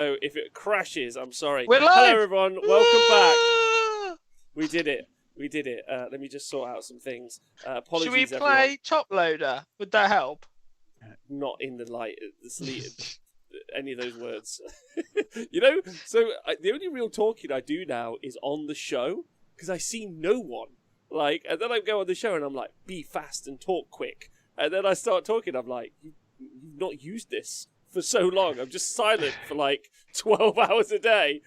Oh, if it crashes, I'm sorry. We're live! Hello, everyone. Welcome back. We did it. Let me just sort out some things. Apologies, Should we play everyone. Top Loader? Would that help? Not in the light, any of those words. You know, so the only real talking I do now is on the show because I see no one. Like, and then I go on the show and I'm like, be fast and talk quick. And then I start talking. I'm like, you've not used this for so long. I'm just silent for like 12 hours a day.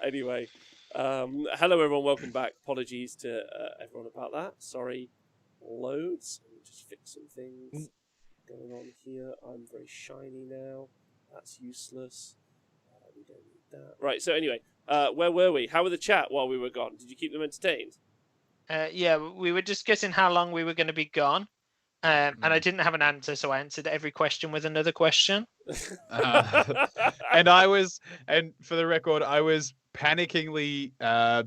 Anyway, hello everyone, welcome back. Apologies to everyone about that. Sorry, loads. Let me just fix some things going on here. I'm very shiny now. That's useless. We don't need that. Right. So anyway, where were we? How were the chat while we were gone? Did you keep them entertained? Yeah, we were discussing how long we were going to be gone. And I didn't have an answer, so I answered every question with another question. And for the record, I was panickingly,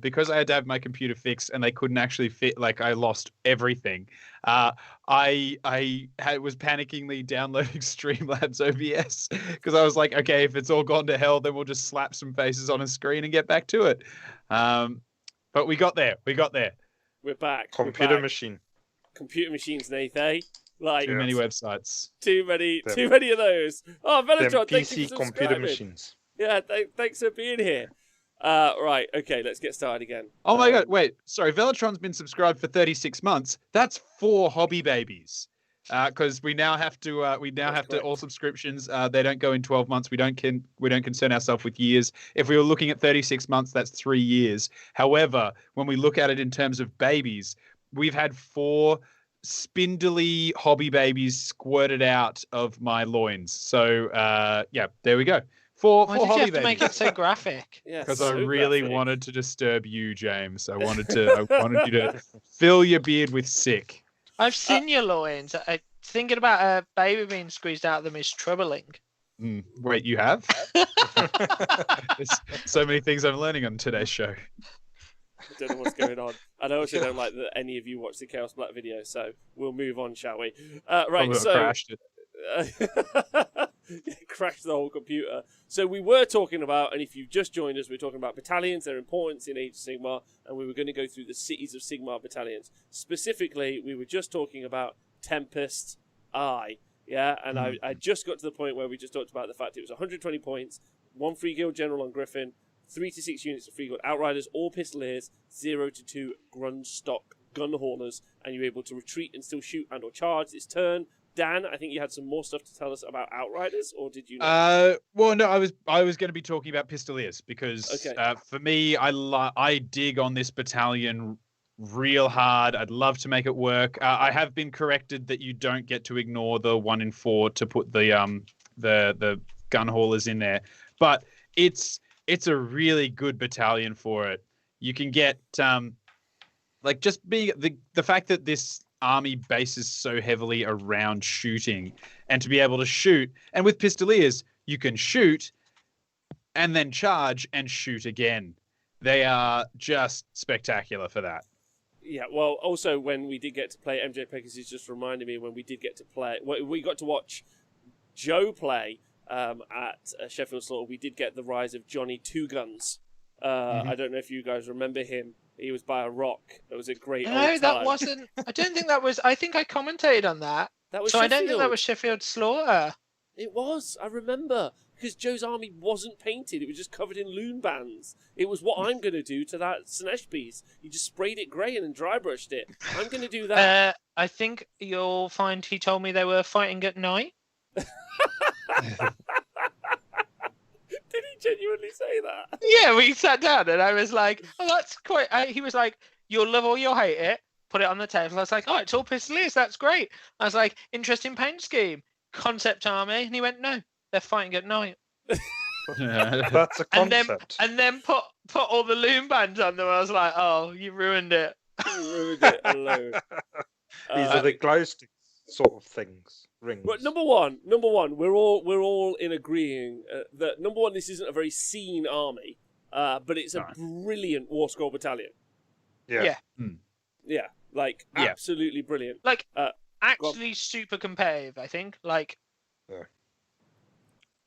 because I had to have my computer fixed and they couldn't actually fit, like I lost everything. I was panickingly downloading Streamlabs OBS because I was like, okay, if it's all gone to hell, then we'll just slap some faces on a screen and get back to it. But we got there. We're back. Computer machine. Computer machines, Nathan. Like Too many websites. Too many of those. Oh, Velatron, thank you PC for computer machines. Yeah, thanks for being here. Right, okay, let's get started again. Oh my god, wait, sorry, Velatron's been subscribed for 36 months. That's 4 hobby babies. Because we now have to all subscriptions. They don't go in 12 months. We don't concern ourselves with years. If we were looking at 36 months, that's 3 years. However, when we look at it in terms of babies, we've had 4 spindly hobby babies squirted out of my loins. So yeah, there we go. Four Why did hobby you have to babies. make it so graphic? Yeah, Because so I really graphic. wanted to disturb you, James. I wanted you to fill your beard with sick. I've seen your loins. Thinking about a baby being squeezed out of them is troubling. Wait, you have? There's so many things I'm learning on today's show. I don't know what's going on. And I also don't like that any of you watch the Chaos Black video, so we'll move on, shall we? Right, so... crashed it. Crashed the whole computer. So we were talking about, and if you've just joined us, we're talking about battalions, their importance in Age of Sigmar, and we were going to go through the cities of Sigmar battalions. Specifically, we were just talking about Tempest I. Yeah, and I just got to the point where we just talked about the fact it was 120 points, 1 free guild general on Griffin, 3 to 6 units of free guild outriders, all pistoliers, 0 to 2 Grundstock gun haulers, and you're able to retreat and still shoot and or charge this turn. Dan, I think you had some more stuff to tell us about Outriders, or did you? Well, no, I was going to be talking about Pistoliers because for me, I dig on this battalion real hard. I'd love to make it work. I have been corrected that you don't get to ignore the 1 in 4 to put the gun haulers in there, but it's a really good battalion for it. You can get like just being the fact that this army bases so heavily around shooting, and to be able to shoot, and with Pistoliers you can shoot and then charge and shoot again. They are just spectacular for that. Yeah, well, also when we did get to play, MJ Pegasus just reminded me when we did get to play, we got to watch Joe play at Sheffield Slaughter. We did get the rise of Johnny Two Guns. I don't know if you guys remember him. He was by a rock. It was a great old time. No, that wasn't. I don't think that was. I think I commentated on that. That was so Sheffield. I don't think that was Sheffield Slaughter. It was. I remember. Because Joe's army wasn't painted. It was just covered in loon bands. It was what I'm going to do to that Sinesh piece. You just sprayed it grey and then dry brushed it. I'm going to do that. I think you'll find he told me they were fighting at night. Did he genuinely say that? Yeah, we sat down and I was like, oh, that's quite... he was like, you'll love or you'll hate it. Put it on the table. I was like, oh, it's all Pistoliers. That's great. I was like, interesting paint scheme. Concept army. And he went, no, they're fighting at night. That's a concept. And then put all the loom bands on them. I was like, oh, you ruined it. You ruined it alone. These are the glow stick sort of things. Rings. But number one, we're all in agreeing that number one, this isn't a very seen army, but it's a brilliant Warscroll Battalion. Yeah. Yeah, like absolutely brilliant. Like actually super competitive, I think. Like,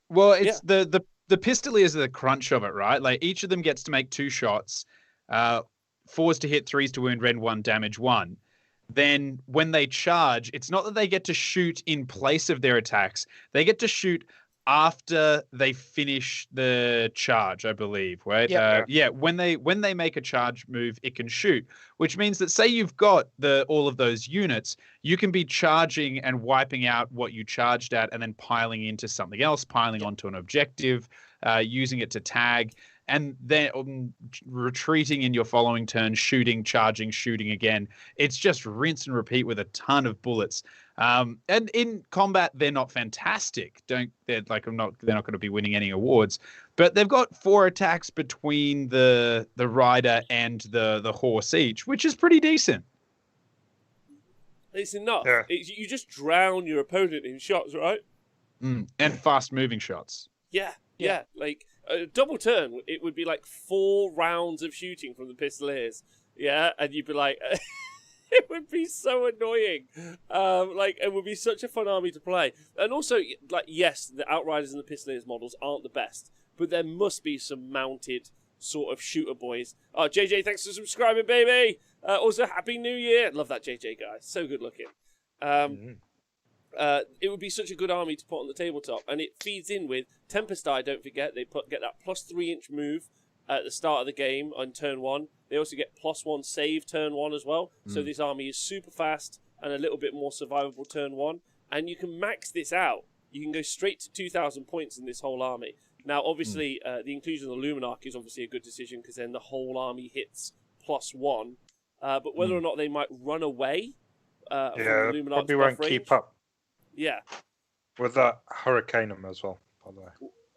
well, it's the the Pistoliers are the crunch of it, right? Like each of them gets to make 2 shots, 4s to hit, 3s to wound, rend 1, damage 1. Then when they charge, it's not that they get to shoot in place of their attacks. They get to shoot after they finish the charge, I believe, right? Yeah. When they make a charge move, it can shoot, which means that say you've got all of those units, you can be charging and wiping out what you charged at and then piling into something else, piling onto an objective, using it to tag, and then retreating in your following turn, shooting, charging, shooting again. It's just rinse and repeat with a ton of bullets. And in combat, they're not fantastic. They're not going to be winning any awards, but they've got 4 attacks between the rider and the horse each, which is pretty decent. It's enough. Yeah. You just drown your opponent in shots, right? And fast moving shots. Yeah. Like a double turn, it would be like 4 rounds of shooting from the Pistoliers. Yeah, and you'd be like. It would be so annoying. It would be such a fun army to play. And also, like, yes, the Outriders and the Pistoliers models aren't the best, but there must be some mounted sort of shooter boys. Oh, JJ, thanks for subscribing, baby. Also, Happy New Year. Love that JJ guy. So good looking. It would be such a good army to put on the tabletop, and it feeds in with Tempest. Don't forget, they get that plus 3-inch move at the start of the game on turn 1. They also get +1 save turn 1 as well. So this army is super fast and a little bit more survivable turn 1. And you can max this out. You can go straight to 2,000 points in this whole army. Now, obviously, the inclusion of the Luminarch is obviously a good decision because then the whole army hits +1. But whether or not they might run away from the Luminarch's probably won't buff keep range, up. Yeah. With that Hurricaneum as well, by the way.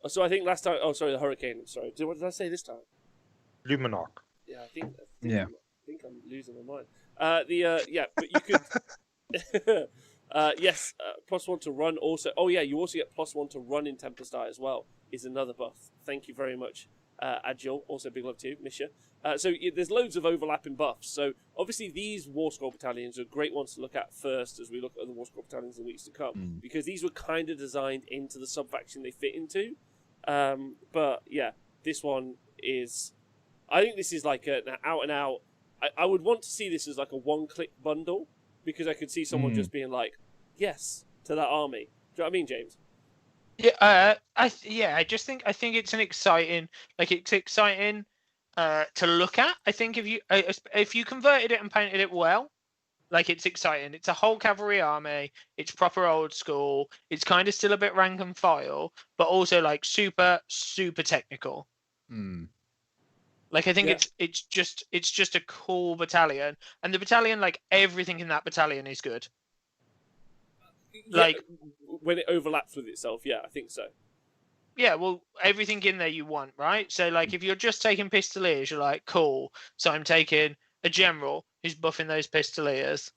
So I think last time... Oh, sorry, the Hurricane. Sorry. What did I say this time? Luminarch. Yeah, I think I'm losing my mind. But you could, yes, +1 to run also. Oh yeah, you also get +1 to run in Tempest as well. Is another buff. Thank you very much, Agile. Also big love to you, Misha. There's loads of overlapping buffs. So obviously these Warscroll Battalions are great ones to look at first as we look at the Warscroll Battalions in the weeks to come, because these were kind of designed into the sub-faction they fit into. But yeah, this one is. I think this is like an out-and-out... I would want to see this as like a one-click bundle, because I could see someone just being like, yes, to that army. Do you know what I mean, James? Yeah, I think it's exciting to look at. I think if you converted it and painted it well, like, it's exciting. It's a whole cavalry army. It's proper old school. It's kind of still a bit rank and file, but also like super, super technical. Like, I think it's just a cool battalion, and the battalion, like, everything in that battalion is good. Like, when it overlaps with itself, yeah, I think so. Yeah, well, everything in there you want, right? So, like, if you're just taking Pistoliers, you're like, cool. So I'm taking a general who's buffing those Pistoliers,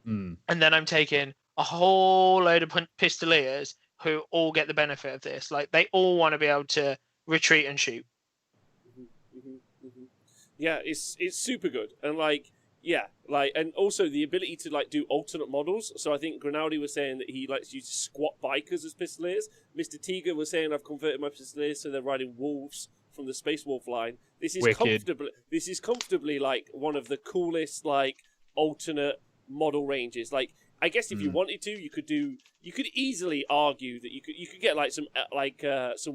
and then I'm taking a whole load of Pistoliers who all get the benefit of this. Like, they all want to be able to retreat and shoot. Yeah, it's super good, and and also the ability to like do alternate models. So I think Grinaldi was saying that he likes to use squat bikers as Pistoliers. Mr. Tiga was saying I've converted my Pistoliers so they're riding wolves from the Space Wolf line. This is comfortably like one of the coolest like alternate model ranges. Like, I guess if you wanted to, you could easily argue that you could get like some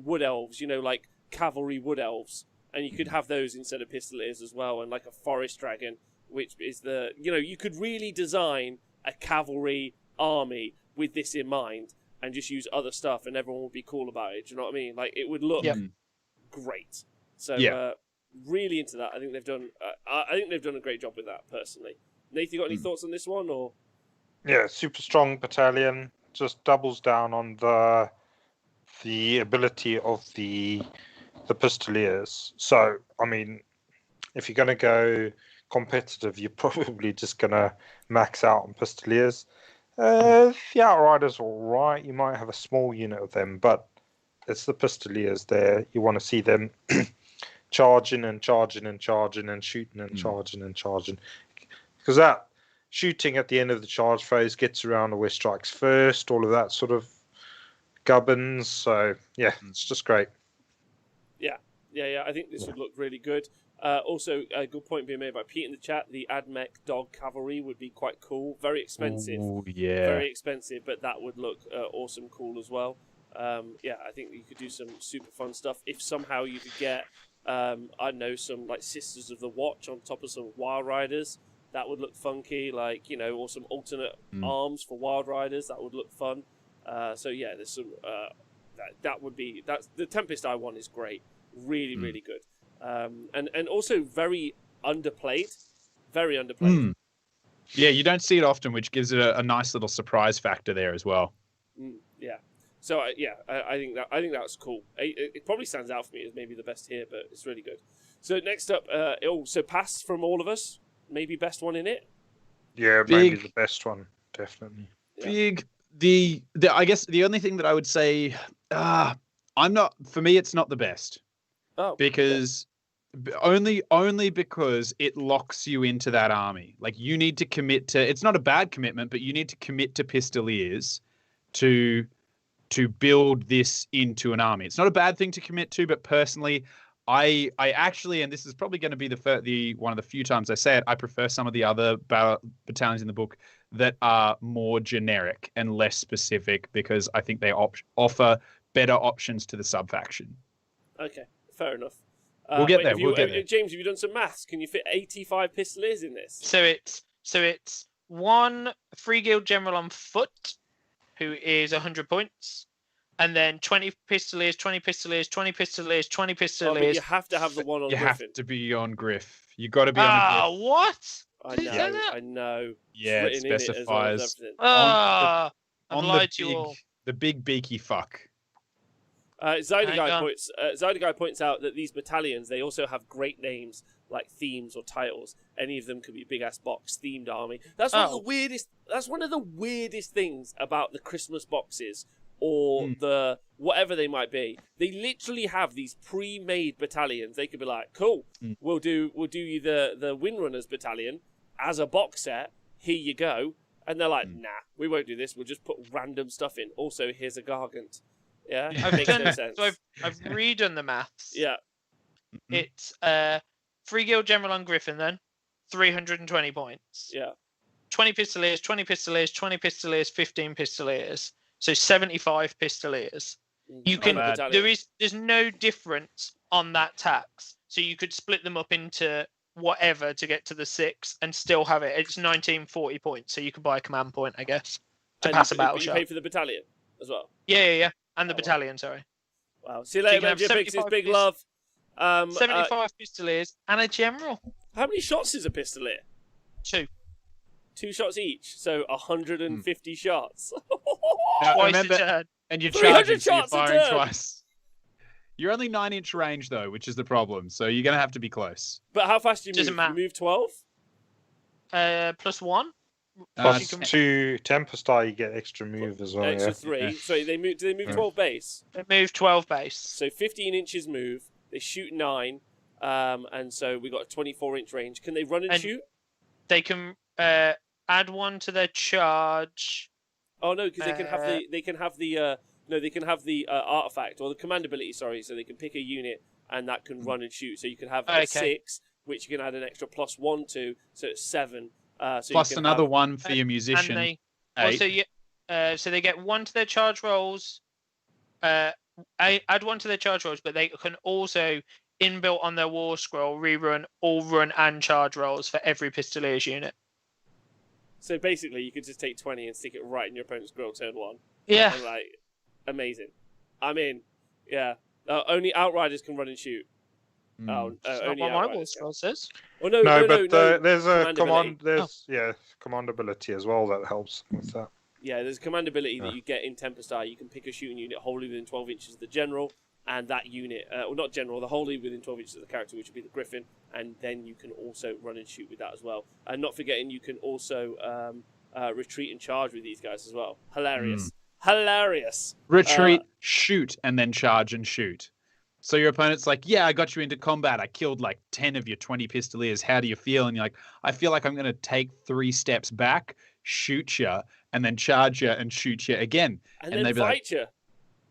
wood elves, like cavalry wood elves. And you could have those instead of Pistoliers as well, and like a forest dragon, which is you could really design a cavalry army with this in mind, and just use other stuff, and everyone would be cool about it. Do you know what I mean? Like, it would look great. So really into that. I think they've done a great job with that personally. Nathan, you got any thoughts on this one, or? Yeah, super strong battalion. Just doubles down on the ability of the Pistoliers. So, I mean, if you're going to go competitive, you're probably just going to max out on Pistoliers. The Outriders are all right. You might have a small unit of them, but it's the Pistoliers there. You want to see them charging and charging and charging and shooting and charging and charging. Because that shooting at the end of the charge phase gets around to where strikes first, all of that sort of gubbins. So, yeah, it's just great. Yeah. I think this would look really good. Also, a good point being made by Pete in the chat. The Admech Dog Cavalry would be quite cool. Very expensive. Ooh, yeah. Very expensive, but that would look awesome, cool as well. Yeah, I think you could do some super fun stuff. If somehow you could get, I know, some like Sisters of the Watch on top of some Wild Riders, that would look funky. Like, you know, or some alternate arms for Wild Riders, that would look fun. So yeah, there's some. That would be the Tempest I want is great, really really good, and also very underplayed, very underplayed. Yeah, you don't see it often, which gives it a nice little surprise factor there as well. Yeah. So I think that's cool. It probably stands out for me as maybe the best here, but it's really good. So next up, so pass from all of us, maybe best one in it. Yeah, maybe the best one, definitely. Big. I guess the only thing that I would say, for me, it's not the best. Oh, because only because it locks you into that army. Like, you need to commit to. It's not a bad commitment, but you need to commit to Pistoliers to build this into an army. It's not a bad thing to commit to, but personally, I actually, and this is probably going to be the one of the few times I say it, I prefer some of the other battalions in the book that are more generic and less specific, because I think they offer better options to the sub-faction. Okay, fair enough. We'll get there. James, have you done some maths? Can you fit 85 Pistoliers in this? So it's one Free Guild General on foot, who is 100 points, and then 20 Pistoliers, 20 Pistoliers, 20 Pistoliers, 20 Pistoliers. Oh, but you have to have the one on You Griffin. have to be on Griff. You got to be on a Griff. What? I know. Yeah, it specifies. I've lied to you all. The big beaky fuck. Zydeguy points out that these battalions, they also have great names like themes or titles. Any of them could be big ass box themed army. That's one of the weirdest. That's one of the weirdest things about the Christmas boxes or the whatever they might be. They literally have these pre-made battalions. They could be like, cool, we'll do you the Windrunners battalion as a box set. Here you go. And they're like, nah, we won't do this. We'll just put random stuff in. Also, here's a Gargant. Yeah, makes no sense. So I've redone the maths. Yeah. It's Free Guild General on Griffin then, 320 points. Yeah. 20 Pistoliers, 20 Pistoliers, 20 Pistoliers, 15 Pistoliers. So 75 Pistoliers. You can there's no difference on that tax. So you could split them up into whatever to get to the 6 and still have it. It's 1940 points, so you could buy a command point, I guess, to pass a battle shot. You pay for the battalion as well. Yeah. And the battalion, sorry. Wow. See you later, man. It's big love. 75 Pistoliers and a general. How many shots is a Pistolier? 2. 2 shots each, so 150 shots. Twice a turn. And you're charging, so you're firing twice. You're only 9-inch range, though, which is the problem. So you're going to have to be close. But how fast do you move? Doesn't matter. You move 12? +1. Plus 2 Tempest you get extra move as well. Extra 3. Yeah. So do they move 12 base? They move 12 base. So 15 inches move. They shoot 9. And so we got a 24-inch range. Can they run and shoot? They can add 1 to their charge. Oh no, because they can have the artifact or the command ability. Sorry, so they can pick a unit and that can run and shoot. So you can have a 6, which you can add an extra +1 to, so it's 7. So plus another 1 for your musician. And so they get 1 to their charge rolls. Add 1 to their charge rolls, but they can also inbuilt on their war scroll rerun all run and charge rolls for every Pistolier's unit. So basically, you could just take 20 and stick it right in your opponent's grill turn 1. Yeah. And amazing. I'm in. Yeah. Only Outriders can run and shoot. Only not what my war scroll says. Oh, no, there's a command. Command ability as well that helps with that. Yeah, there's a command ability that you get in Tempest. You can pick a shooting unit wholly within 12 inches of the general, and that unit, not general, the wholly within 12 inches of the character, which would be the Griffin, and then you can also run and shoot with that as well. And not forgetting, you can also retreat and charge with these guys as well. Hilarious. Hilarious. Retreat, shoot, and then charge and shoot. So your opponent's like, yeah, I got you into combat. I killed like 10 of your 20 Pistoliers. How do you feel? And you're like, I feel like I'm going to take 3 steps back, shoot you, and then charge you and shoot you again. And then fight you.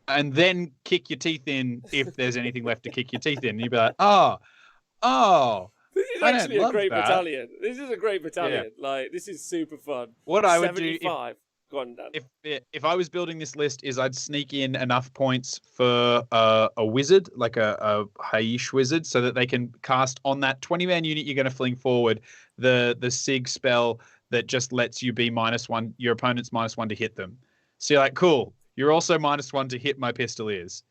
and then kick your teeth in if there's anything left to kick your teeth in. And you'd be like, oh. This is actually a great battalion. This is a great battalion. Yeah. Like, this is super fun. What I would do Go on, Dan. If I was building this list, is I'd sneak in enough points for a wizard, like a Haish wizard, so that they can cast on that 20-man unit you're going to fling forward the Sig spell that just lets you be -1, your opponent's -1 to hit them. So you're like, cool, you're also -1 to hit my Pistoliers.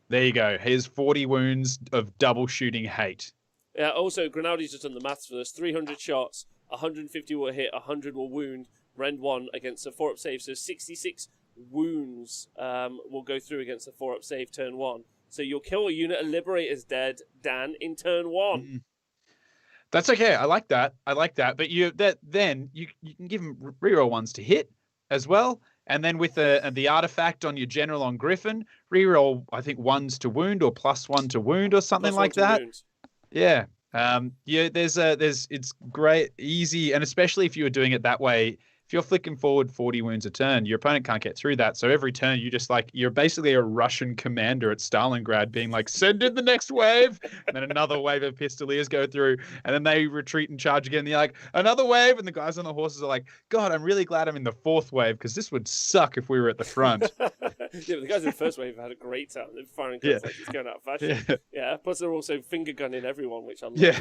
There you go. Here's 40 wounds of double shooting hate. Yeah, also, Grinaldi's just done the maths for us. 300 shots, 150 will hit, 100 will wound, rend 1 against a 4-up save. So 66 wounds will go through against a 4-up save turn 1. So you'll kill a unit of Liberators dead, Dan, in turn 1. Mm-hmm. That's okay. I like that. But then you can give them reroll 1s to hit as well. And then with the artifact on your general on Griffin, reroll, I think, 1s to wound or +1 to wound or something like that. Wound. Yeah. It's great, easy, and especially if you were doing it that way, if you're flicking forward 40 wounds a turn, your opponent can't get through that. So every turn you're basically a Russian commander at Stalingrad being like, send in the next wave. And then another wave of Pistoliers go through, and then they retreat and charge again. And you're like, another wave. And the guys on the horses are like, God, I'm really glad I'm in the 4th wave, because this would suck if we were at the front. Yeah, but the guys in the first wave had a great time. They're firing guns like it's going out of fashion. Yeah. Plus they're also finger gunning everyone, which I love. Yeah.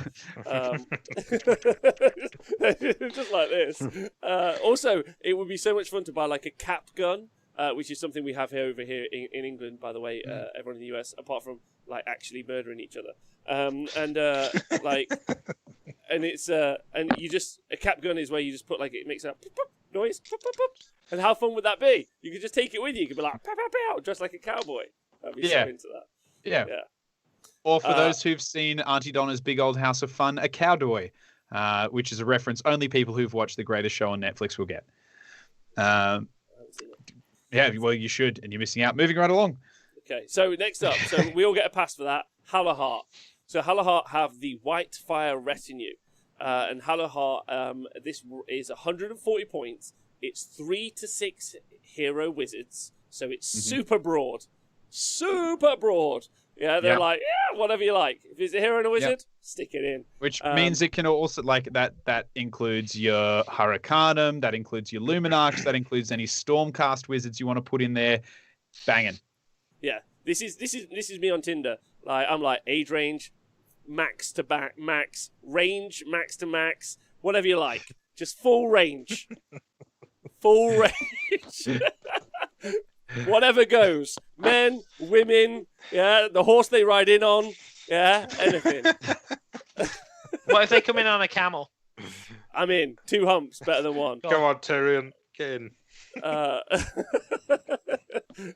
Just like this. Also, it would be so much fun to buy like a cap gun, which is something we have over here in England, by the way, everyone in the US, apart from like actually murdering each other. And it's and you just, a cap gun is where you just put like, it makes a noise, and how fun would that be? You could just take it with you. You could be like, pow, pow, pow, dressed like a cowboy. I'd be so into that. Yeah. Or for those who've seen Auntie Donna's Big Old House of Fun, a cowdoy, which is a reference only people who've watched The Greatest Show on Netflix will get. Yeah, well, you should, and you're missing out. Moving right along. Okay, so next up, so we all get a pass for that. Hallowheart. So Hallowheart have the White Fire Retinue, and Hallowheart, this is 140 points. It's 3 to 6 hero wizards, so it's super broad. Super broad. Yeah, they're like, yeah, whatever you like. If it's a hero and a wizard, stick it in. Which means it can also, like, that includes your Hurricanum, that includes your Luminarchs, that includes any Stormcast wizards you want to put in there. Banging. Yeah, this is me on Tinder. Like, I'm like age range, max to max, range max to max, whatever you like. Just full range. Full range. Whatever goes. Men, women, yeah, the horse they ride in on, yeah, anything. What if they come in on a camel? I'm in. 2 humps, better than 1. Come on, Tyrion, get in.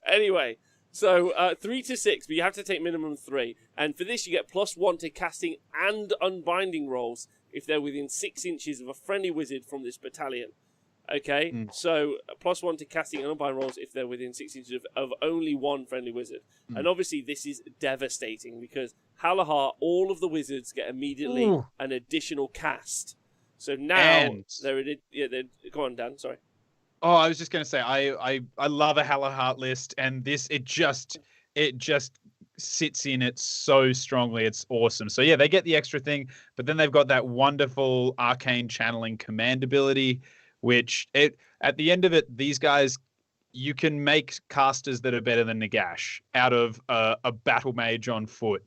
Anyway, so 3 to 6, but you have to take minimum 3. And for this, you get +1 to casting and unbinding rolls if they're within 6 inches of a friendly wizard from this battalion. Okay, so +1 to casting and unbind rolls if they're within 6 inches of only one friendly wizard. And obviously this is devastating because Hallowheart, all of the wizards get immediately an additional cast. So now they're go on, Dan, sorry. Oh, I was just going to say, I love a Hallowheart list, and this, it just sits in it so strongly. It's awesome. So yeah, they get the extra thing, but then they've got that wonderful arcane channeling command ability, which at the end of it, these guys, you can make casters that are better than Nagash out of a battle mage on foot,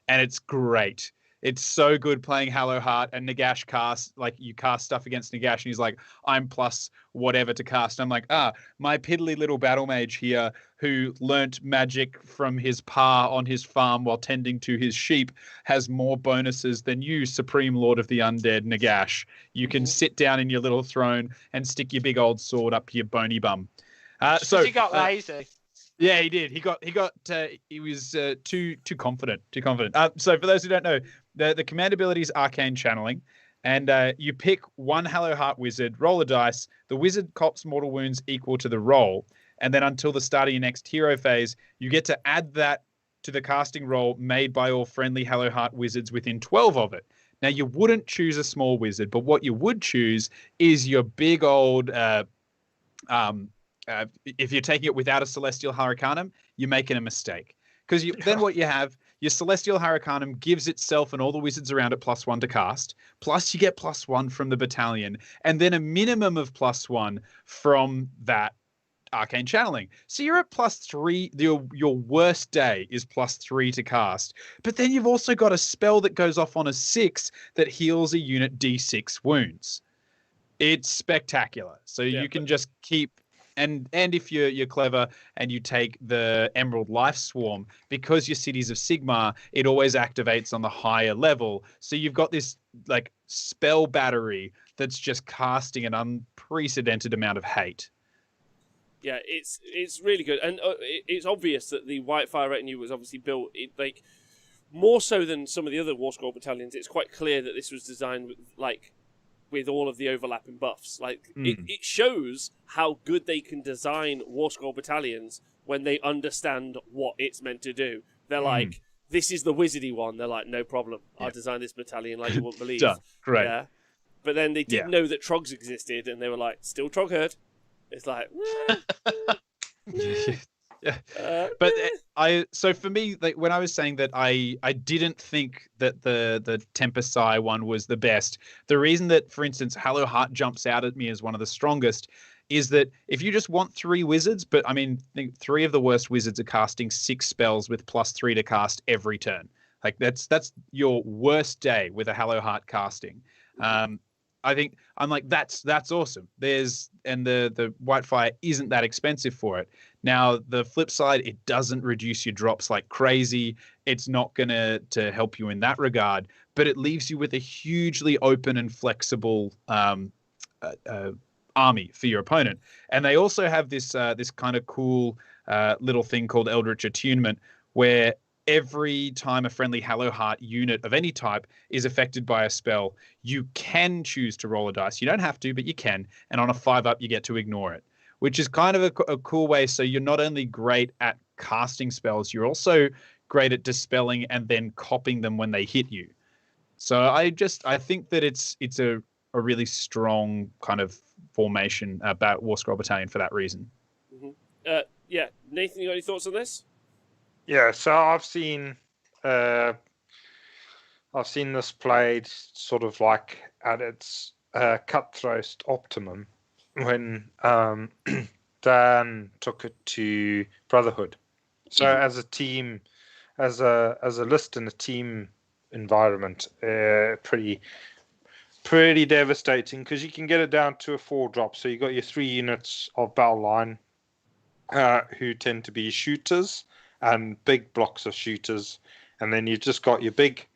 and it's great. It's so good playing Hallowheart, and Nagash casts, like, you cast stuff against Nagash, and he's like, I'm plus whatever to cast. I'm like, my piddly little battle mage here who learnt magic from his pa on his farm while tending to his sheep has more bonuses than you, Supreme Lord of the Undead, Nagash. You can sit down in your little throne and stick your big old sword up your bony bum. So he got lazy. Yeah, he did. He was too confident. So for those who don't know, the command ability is arcane channeling, and you pick one Hallowheart wizard, roll a dice. The wizard cops mortal wounds equal to the roll, and then until the start of your next hero phase, you get to add that to the casting roll made by all friendly Hallowheart wizards within 12 of it. Now, you wouldn't choose a small wizard, but what you would choose is your big old... if you're taking it without a Celestial Hurricanum, you're making a mistake. Because then what you have, your Celestial Hurricanum gives itself and all the wizards around it +1 to cast, plus you get +1 from the battalion, and then a minimum of +1 from that arcane channeling. So you're at +3. Your worst day is +3 to cast. But then you've also got a spell that goes off on a 6 that heals a unit D6 wounds. It's spectacular. So you can just keep, and if you're clever and you take the Emerald Life Swarm, because your Cities of Sigmar, it always activates on the higher level. So you've got this like spell battery that's just casting an unprecedented amount of hate. Yeah, it's really good, and it's obvious that the Whitefire retinue was obviously built like more so than some of the other Warscroll battalions. It's quite clear that this was designed with all of the overlapping buffs. Like it shows how good they can design Warscroll battalions when they understand what it's meant to do. They're like, this is the wizardy one. They're like, no problem. I'll design this battalion like you wouldn't believe. Done. Great. Yeah, but then they didn't know that Trogs existed, and they were like, still Trog herd. It's like, so for me, like when I was saying that I didn't think that the Tempest one was the best. The reason that, for instance, Hallowheart jumps out at me as one of the strongest is that if you just want 3 wizards, but I mean, I think 3 of the worst wizards are casting 6 spells with +3 to cast every turn. Like that's your worst day with a Hallowheart casting. I think I'm like, that's awesome. The Whitefire isn't that expensive for it. Now, the flip side, it doesn't reduce your drops like crazy. It's not going to help you in that regard, but it leaves you with a hugely open and flexible army for your opponent. And they also have this kind of cool little thing called Eldritch Attunement, where every time a friendly Hallowheart unit of any type is affected by a spell, you can choose to roll a dice. You don't have to, but you can. And on a 5-up, you get to ignore it, which is kind of a cool way. So you're not only great at casting spells, you're also great at dispelling and then copying them when they hit you. So I think that it's a really strong kind of formation about Warscroll Battalion for that reason. Mm-hmm. Yeah, Nathan, you got any thoughts on this? Yeah, so I've seen this played sort of like at its cutthroat optimum when Dan took it to Brotherhood. So as a team, as a list in a team environment, pretty devastating, because you can get it down to a 4-drop. So you got your 3 units of battle line who tend to be shooters and big blocks of shooters, and then you just got your big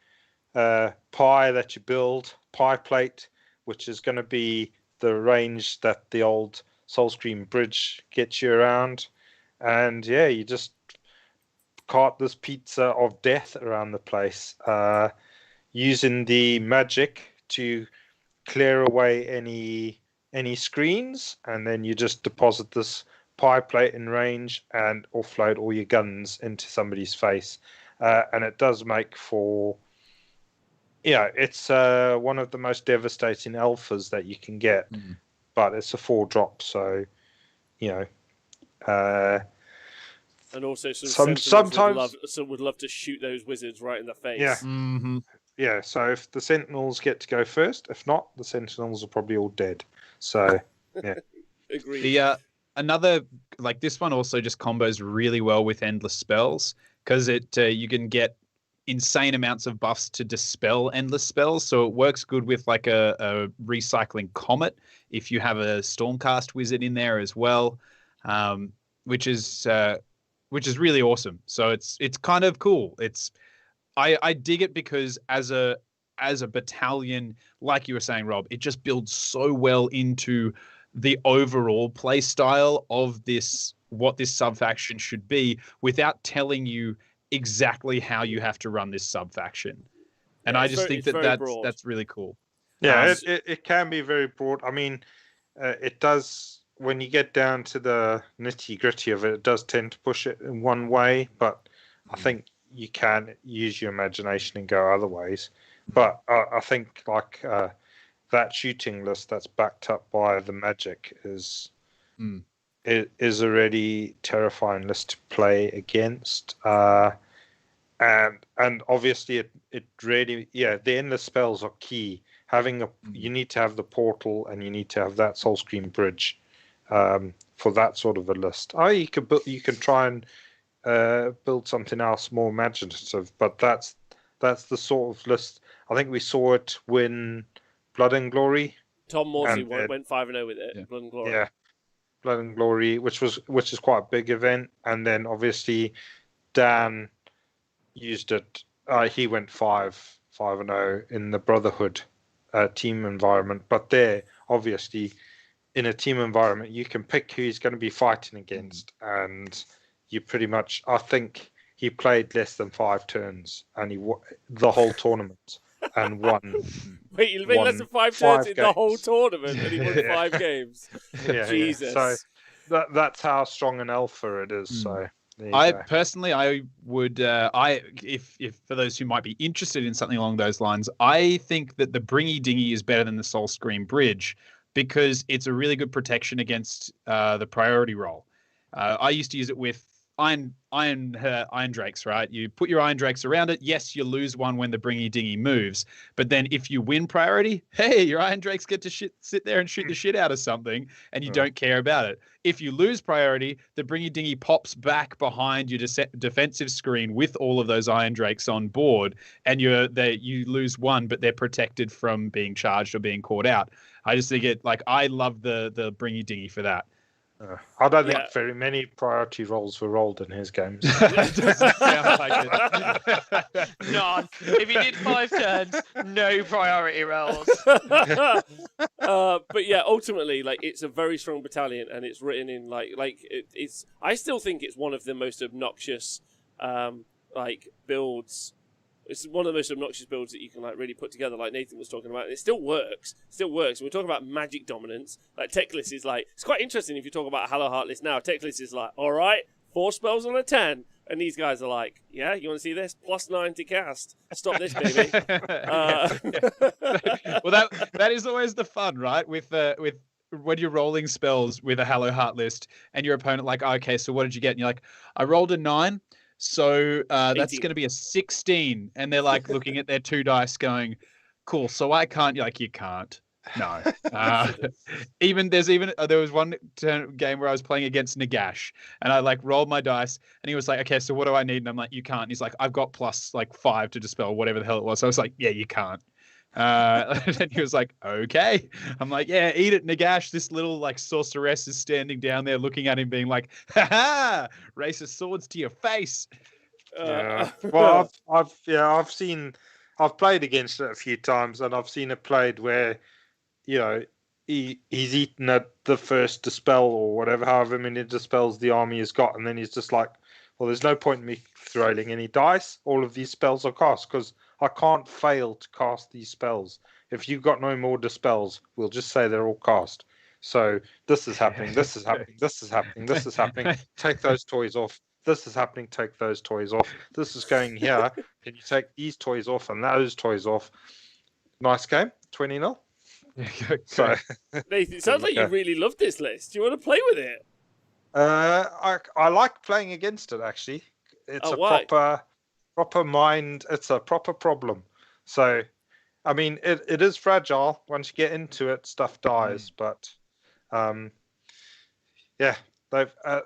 pie that you build, pie plate, which is going to be the range that the old Soulscream bridge gets you around. And yeah, you just cart this pizza of death around the place, using the magic to clear away any screens, and then you just deposit this pie plate in range and offload all your guns into somebody's face. And it does make for, it's one of the most devastating alphas that you can get, but it's a 4-drop, so and also sometimes would love to shoot those wizards right in the face. Yeah. Mm-hmm. Yeah, so if the Sentinels get to go first, if not, the Sentinels are probably all dead. So yeah. Agreed. Another, like, this one also just combos really well with endless spells, because you can get insane amounts of buffs to dispel endless spells. So it works good with like a recycling comet if you have a Stormcast wizard in there as well, which is really awesome. So it's kind of cool. I dig it because as a battalion, like you were saying, Rob, it just builds so well into the overall play style of what this sub-faction should be, without telling you exactly how you have to run this sub-faction. And I just think that's really cool. Yeah, it can be very broad. I mean, it does, when you get down to the nitty-gritty of it, it does tend to push it in one way, but I think you can use your imagination and go other ways. But I think like that shooting list that's backed up by the magic is it is a really terrifying list to play against. And obviously it really, the endless spells are key. You need to have the portal, and you need to have that Soulscream bridge for that sort of a list. You can try and build something else more imaginative, but that's the sort of list. I think we saw it win Blood and Glory. Tom Morsey went 5-0 with it. Yeah. Blood and Glory. Yeah, Blood and Glory, which is quite a big event, and then obviously Dan used it. He went 5-0 in the Brotherhood team environment. But there, obviously, in a team environment, you can pick who he's going to be fighting against, and you pretty much. I think he played less than 5 turns, and he the whole tournament and won. Wait, you played less than 5 turns in the whole tournament, and he won 5 games. Yeah, Jesus. Yeah. So that's how strong an alpha it is. So. Personally, I would, if for those who might be interested in something along those lines, I think that the Bringy Dingy is better than the Soulscream Bridge because it's a really good protection against the priority roll. I used to use it with Iron Drakes, right? You put your Iron Drakes around it. Yes, you lose one when the Bringy Dingy moves, but then if you win priority, hey, your Iron Drakes get to sit there and shoot the shit out of something, and you don't care about it. If you lose priority, the Bringy Dingy pops back behind your defensive screen with all of those Iron Drakes on board, and you lose one, but they're protected from being charged or being caught out. I just think I love the Bringy Dingy for that. I don't think very many priority rolls were rolled in his games. Doesn't sound like it. None. If he did 5 turns, no priority rolls. But yeah, ultimately, it's a very strong battalion, and it's written in it's. I still think it's one of the most obnoxious builds. It's one of the most obnoxious builds that you can really put together, like Nathan was talking about. And it still works. We're talking about magic dominance. Tech list is it's quite interesting if you talk about a Hallowheart list now. Tech list is all right, 4 spells on a 10. And these guys are yeah, you want to see this? +9 to cast. Stop this, baby. Well, that is always the fun, right? With when you're rolling spells with a Hallowheart list and your opponent okay, so what did you get? And you're I rolled a 9. So that's going to be a 16. And they're looking at their 2 dice going, cool, so I can't. You're you can't. No. There was one game where I was playing against Nagash, and I rolled my dice, and he was okay, so what do I need? And I'm you can't. And he's I've got +5 to dispel, whatever the hell it was. So I was yeah, you can't. And he was okay. I'm yeah, eat it, Nagash. This little sorceress is standing down there looking at him being ha ha, racist swords to your face. Well, I've played against it a few times, and I've seen it played where he's eaten at the first dispel or whatever, however many dispels the army has got, and then he's just well, there's no point in me throwing any dice. All of these spells are cast because I can't fail to cast these spells. If you've got no more dispels, we'll just say they're all cast. So this is happening, this is happening, this is happening, this is happening. Take those toys off. This is happening, take those toys off. This is going here. Can you take these toys off and those toys off? Nice game, 20-0. So, Nathan, it sounds like you really love this list. Do you want to play with it? I like playing against it, actually. It's proper mind. It's a proper problem. So, I mean, it is fragile. Once you get into it, stuff dies. But,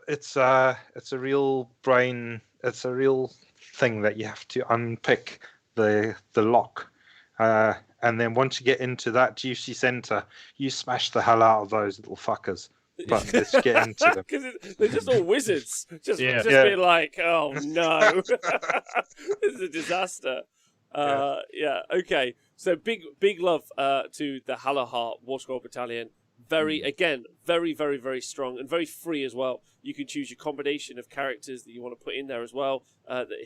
it's a real brain. It's a real thing that you have to unpick the lock. And then once you get into that juicy center, you smash the hell out of those little fuckers. But let's get into them. Because they're just all wizards. Just being oh no. This is a disaster. Okay. So big love to the Hallowheart Warscroll Battalion. Very, very, very strong and very free as well. You can choose your combination of characters that you want to put in there as well,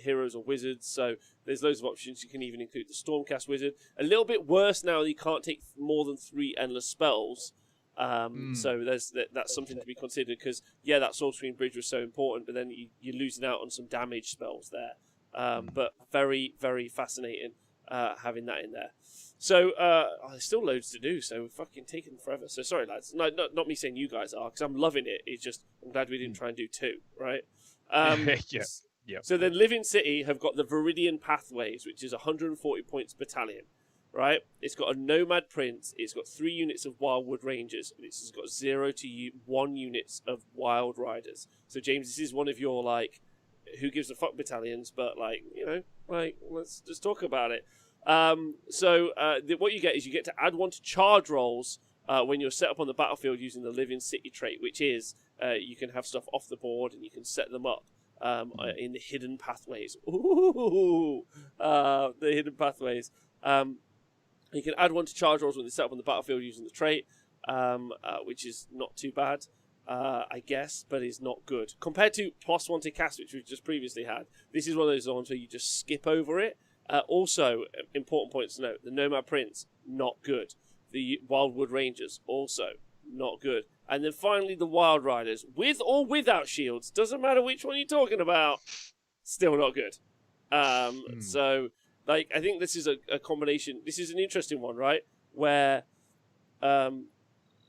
heroes or wizards. So there's loads of options. You can even include the Stormcast wizard. A little bit worse now, you can't take more than 3 endless spells. So that's something to be considered because, that Soulscream Bridge was so important, but then you're losing out on some damage spells there. But very, very fascinating. having that in there. So there's still loads to do, so we're fucking taking forever. So sorry, lads. No, not me saying you guys are, because I'm loving it. It's just I'm glad we didn't try and do 2, right? Yeah. So then Living City have got the Viridian Pathways, which is 140 points battalion, right? It's got a Nomad Prince. It's got 3 units of Wildwood Rangers. It's got 0 to 1 units of Wild Riders. So James, this is one of your like, who gives a fuck battalions, but like, you know, like let's just talk about it. What you get is you get to add 1 to charge rolls when you're set up on the battlefield using the Living City trait, which is you can have stuff off the board and you can set them up in the hidden pathways. Ooh, the hidden pathways. You can add 1 to charge rolls when they're set up on the battlefield using the trait, which is not too bad, I guess, but is not good. Compared to +1 to cast, which we've just previously had, this is one of those ones where you just skip over it. Also, important points to note, the Nomad Prince, not good. The Wildwood Rangers, also not good. And then finally the Wild Riders, with or without shields, doesn't matter which one you're talking about, still not good. So, like, I think this is a combination, this is an interesting one, right? Where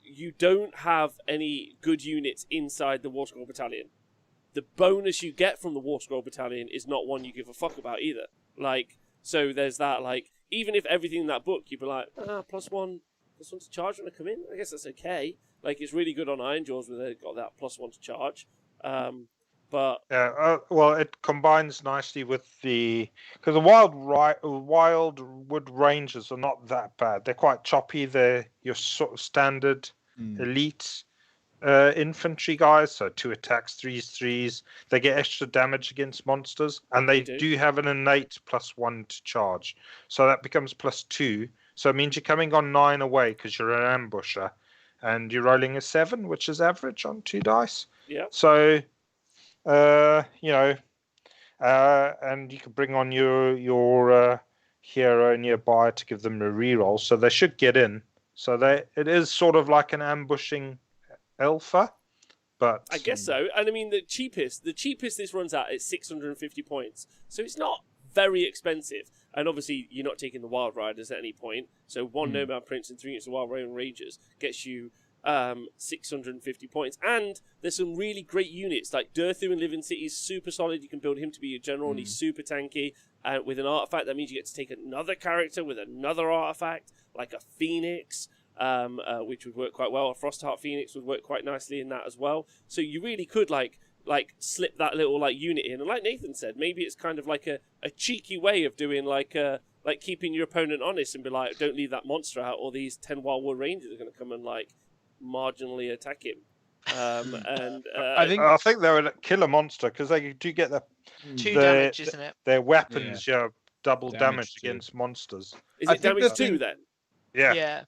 you don't have any good units inside the Warscroll Battalion. The bonus you get from the Warscroll Battalion is not one you give a fuck about either. Like, so there's that, like, even if everything in that book, you'd be like, +1 to charge when I come in? I guess that's okay. Like, it's really good on Ironjaws where they've got that +1 to charge. But... well, it combines nicely with the... Because the Wildwood Rangers are not that bad. They're quite choppy. They're your sort of standard elite infantry guys, so 2 attacks, 3s. They get extra damage against monsters, and they do have an innate +1 to charge, so that becomes +2. So it means you're coming on 9 away because you're an ambusher, and you're rolling a 7, which is average on 2 dice. Yeah. So, you know, and you can bring on your hero nearby to give them a reroll, so they should get in. So it is sort of like an ambushing alpha, but I guess so. And I mean, the cheapest this runs out is 650 points, so it's not very expensive. And obviously, you're not taking the Wild Riders at any point. So 1 Nomad Prince and 3 units of Wild Rangers gets you 650 points. And there's some really great units like Durthu in Living City is super solid. You can build him to be a general, and he's super tanky. With an artifact, that means you get to take another character with another artifact, like a Phoenix. Which would work quite well. A Frostheart Phoenix would work quite nicely in that as well. So you really could like slip that little like unit in, and like Nathan said, maybe it's kind of like a cheeky way of doing like keeping your opponent honest and be like, don't leave that monster out, or these 10 Wildwood Rangers are going to come and like marginally attack him. I think they're a killer monster because they do get the 2 damage, isn't it? Their weapons, double damage against monsters. Is it damage 2 then? Yeah.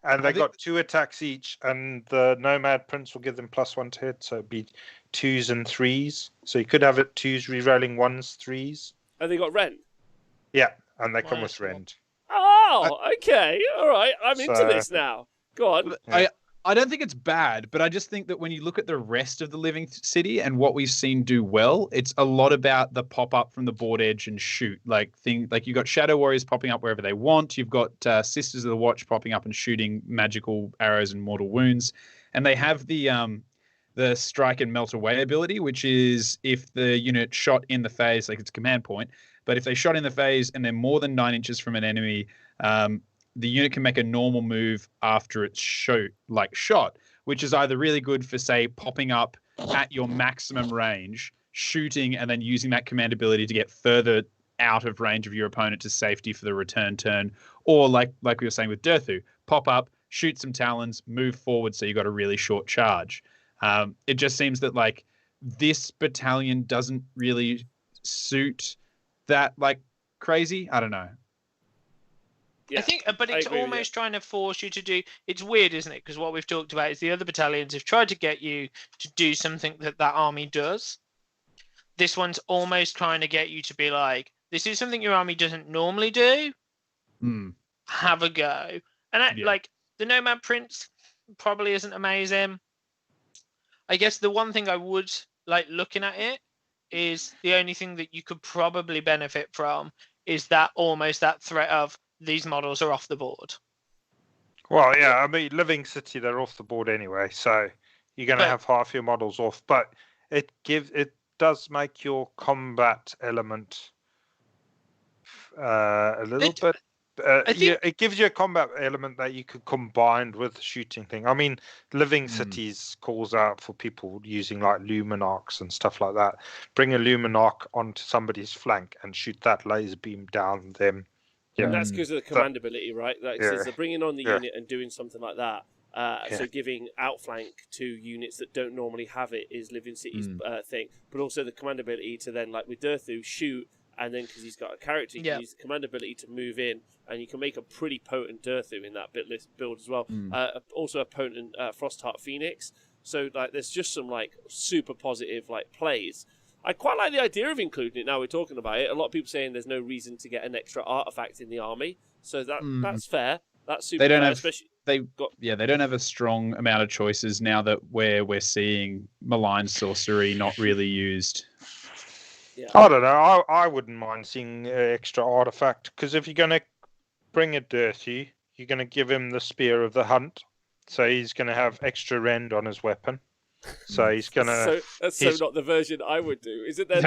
And they got 2 attacks each, and the Nomad Prince will give them +1 to hit, so it'd be 2s and 3s. So you could have it 2s rerolling 1s, 3s. And they got Rend? Yeah, and they come with Rend. Oh, okay, all right. I'm into this now. Go on. I don't think it's bad, but I just think that when you look at the rest of the Living City and what we've seen do well, it's a lot about the pop up from the board edge and shoot. Like you've got Shadow Warriors popping up wherever they want. You've got Sisters of the Watch popping up and shooting magical arrows and mortal wounds, and they have the strike and melt away ability, which is if the unit shot in the phase, like it's a command point, but if they shot in the phase and they're more than 9 inches from an enemy, the unit can make a normal move after it's shot, which is either really good for, say, popping up at your maximum range, shooting, and then using that command ability to get further out of range of your opponent to safety for the return turn, or like we were saying with Durthu, pop up, shoot some talons, move forward, so you got a really short charge. It just seems that like this battalion doesn't really suit that like crazy. I don't know. Yeah, I think, but it's almost trying to force you to do. It's weird, isn't it? Because what we've talked about is the other battalions have tried to get you to do something that army does. This one's almost trying to get you to be like, this is something your army doesn't normally do. Have a go. And like the Nomad Prince probably isn't amazing. I guess the one thing I would like looking at it is the only thing that you could probably benefit from is that almost that threat of these models are off the board. Well, yeah, I mean, Living City, they're off the board anyway, so you're going to have half your models off. But it does make your combat element a little bit. It gives you a combat element that you could combine with the shooting thing. I mean, Living Cities calls out for people using like Luminarcs and stuff like that. Bring a Luminarc onto somebody's flank and shoot that laser beam down them. Yeah, and that's because of the command ability, right? Like, so they're bringing on the unit and doing something like that. So giving outflank to units that don't normally have it is Living City's thing. But also the command ability to then, like with Durthu, shoot, and then because he's got a character, you can use the command ability to move in, and you can make a pretty potent Durthu in that build as well. Also a potent Frostheart Phoenix. So like, there's just some like super positive like plays. I quite like the idea of including it. Now we're talking about it. A lot of people saying there's no reason to get an extra artifact in the army, so that's fair. That's super. They don't fair, have. Especially They don't have a strong amount of choices now that we're seeing malign sorcery not really used. Yeah. I don't know. I wouldn't mind seeing an extra artifact, because if you're going to bring a Dirty, you're going to give him the Spear of the Hunt, so he's going to have extra rend on his weapon. So he's going to... That's not the version I would do. Is it then?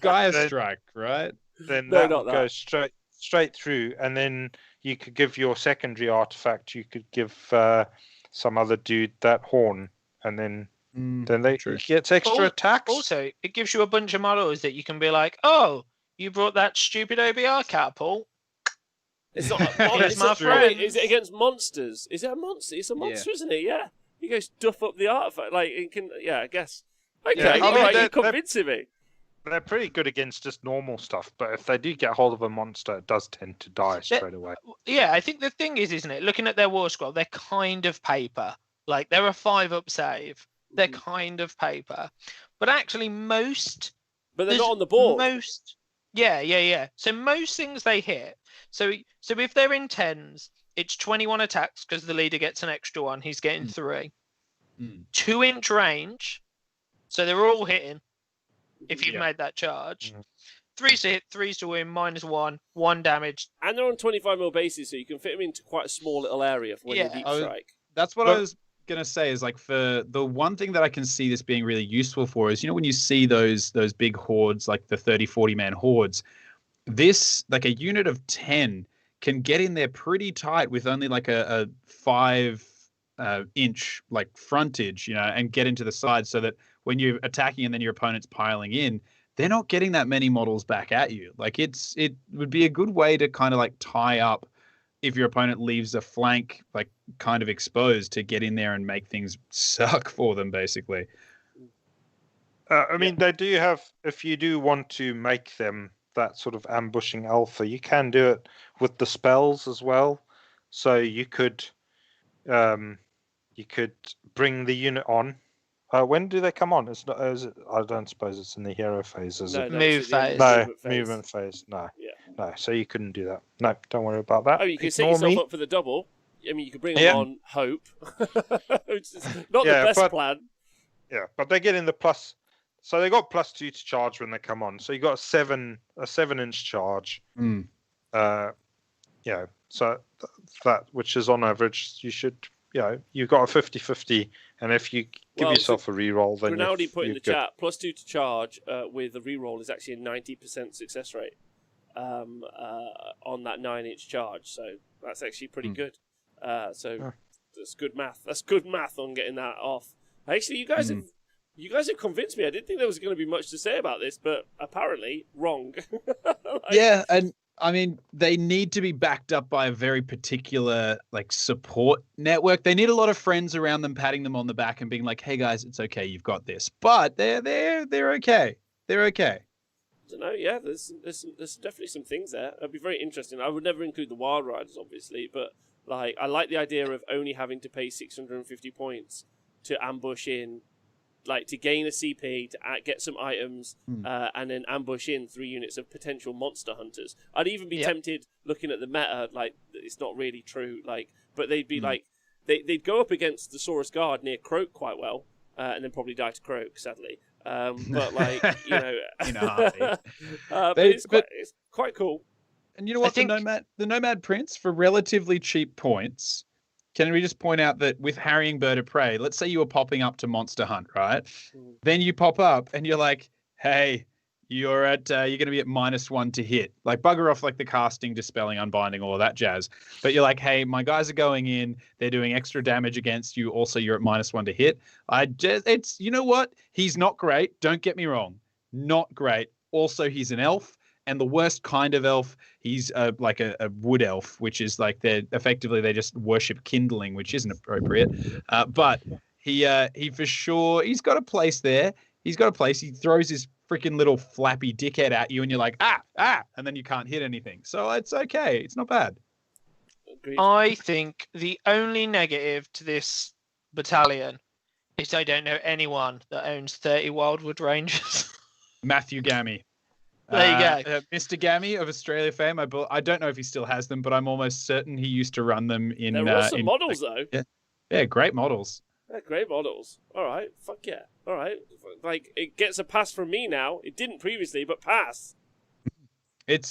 Gaia Strike, right? Then that will go straight through, and then you could give your secondary artifact, you could give some other dude that horn, and then they gets extra attacks. Also, it gives you a bunch of models that you can be like, oh, you brought that stupid OBR catapult. It's not. It's my friend. Is it against monsters? Is it a monster? It's a monster, isn't it? Yeah. You go stuff up the artifact. Like it can. Yeah, I guess. Okay, you're convincing me. They're pretty good against just normal stuff, but if they do get hold of a monster, it does tend to die straight away. Yeah, I think the thing is, isn't it? Looking at their war scroll, they're kind of paper. Like they're a 5-up save. They're kind of paper, but actually most. But they're not on the board. Most. Yeah. So most things they hit. So if they're in 10s, it's 21 attacks because the leader gets an extra one. He's getting 3. 2-inch range, so they're all hitting. If you've made that charge, 3s to hit, 3s to win, -1, 1 damage, and they're on 25mm bases, so you can fit them into quite a small little area for when you deep strike. That's what I was gonna say. Is like, for the one thing that I can see this being really useful for is, when you see those big hordes, like the 30-40 man hordes, this, like a unit of 10 can get in there pretty tight with only like a 5-inch like frontage, and get into the side, so that when you're attacking and then your opponent's piling in, they're not getting that many models back at you. Like it would be a good way to kind of like tie up if your opponent leaves a flank like kind of exposed, to get in there and make things suck for them, basically. I mean, they do have, if you do want to make them that sort of ambushing alpha, you can do it with the spells as well. So you could bring the unit on. When do they come on? It's not. I don't suppose it's in the hero phase, is it? Move phase. No, movement phase. No. Yeah. No. So you couldn't do that. No, don't worry about that. Oh, you can set yourself up for the double. I mean, you could bring them on Hope. Which is not the best plan. Yeah, but they get in the plus. So they got +2 to charge when they come on. So you got a 7-inch charge. So that, which is on average, you should. You've got a 50-50, and if you give yourself a reroll, then Rinaldi put in the chat, +2 to charge with a reroll is actually a 90% success rate on that 9-inch charge. So that's actually pretty good. That's good math. That's good math on getting that off. Actually, you guys have convinced me. I didn't think there was going to be much to say about this, but apparently wrong. Yeah, and I mean, they need to be backed up by a very particular like support network. They need a lot of friends around them patting them on the back and being like, "Hey guys, it's okay, you've got this." But they're okay. They're okay. I don't know. Yeah, there's definitely some things there. It'd be very interesting. I would never include the Wild Riders, obviously, but like I like the idea of only having to pay 650 points to ambush in. Like to gain a CP, to get some items, and then ambush in 3 units of potential monster hunters. I'd even be tempted, looking at the meta, like it's not really true, like, but they'd be like, they'd go up against the Saurus Guard near Croak quite well, and then probably die to Croak, sadly. But like in a heartbeat. but it's quite cool. And you know what? The Nomad Prince, for relatively cheap points, can we just point out that with harrying bird of prey, let's say you were popping up to Monster Hunt, right? Then you pop up and you're like, hey, you're going to be at -1 to hit. Like, bugger off like the casting, dispelling, unbinding, all of that jazz. But you're like, hey, my guys are going in. They're doing extra damage against you. Also, you're at -1 to hit. You know what? He's not great. Don't get me wrong. Not great. Also, he's an elf. And the worst kind of elf, he's like a wood elf, which is like they just worship kindling, which isn't appropriate. But he for sure, he's got a place there. He's got a place. He throws his freaking little flappy dickhead at you, and you're like, and then you can't hit anything. So it's okay. It's not bad. Agreed. I think the only negative to this battalion is I don't know anyone that owns 30 Wildwood Rangers. Matthew Gammy. There you go. Mr. Gammy of Australia fame. I don't know if he still has them, but I'm almost certain he used to run them in... There were some models, though. Yeah, great models. Yeah, great models. All right. Fuck yeah. All right. Like, it gets a pass from me now. It didn't previously, but pass. It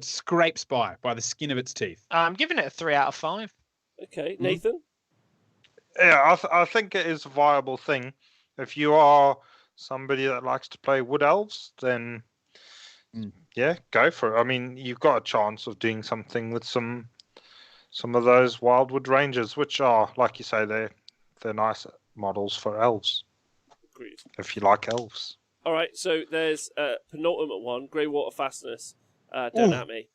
scrapes by the skin of its teeth. I'm giving it a 3 out of 5. Okay. Nathan? Yeah, I think it is a viable thing. If you are somebody that likes to play wood elves, then yeah, go for it. I mean, you've got a chance of doing something with some of those Wildwood Rangers, which are, like you say, they're nice models for elves. Agreed. If you like elves. All right, so there's penultimate one, Greywater Fastness. Don't at me.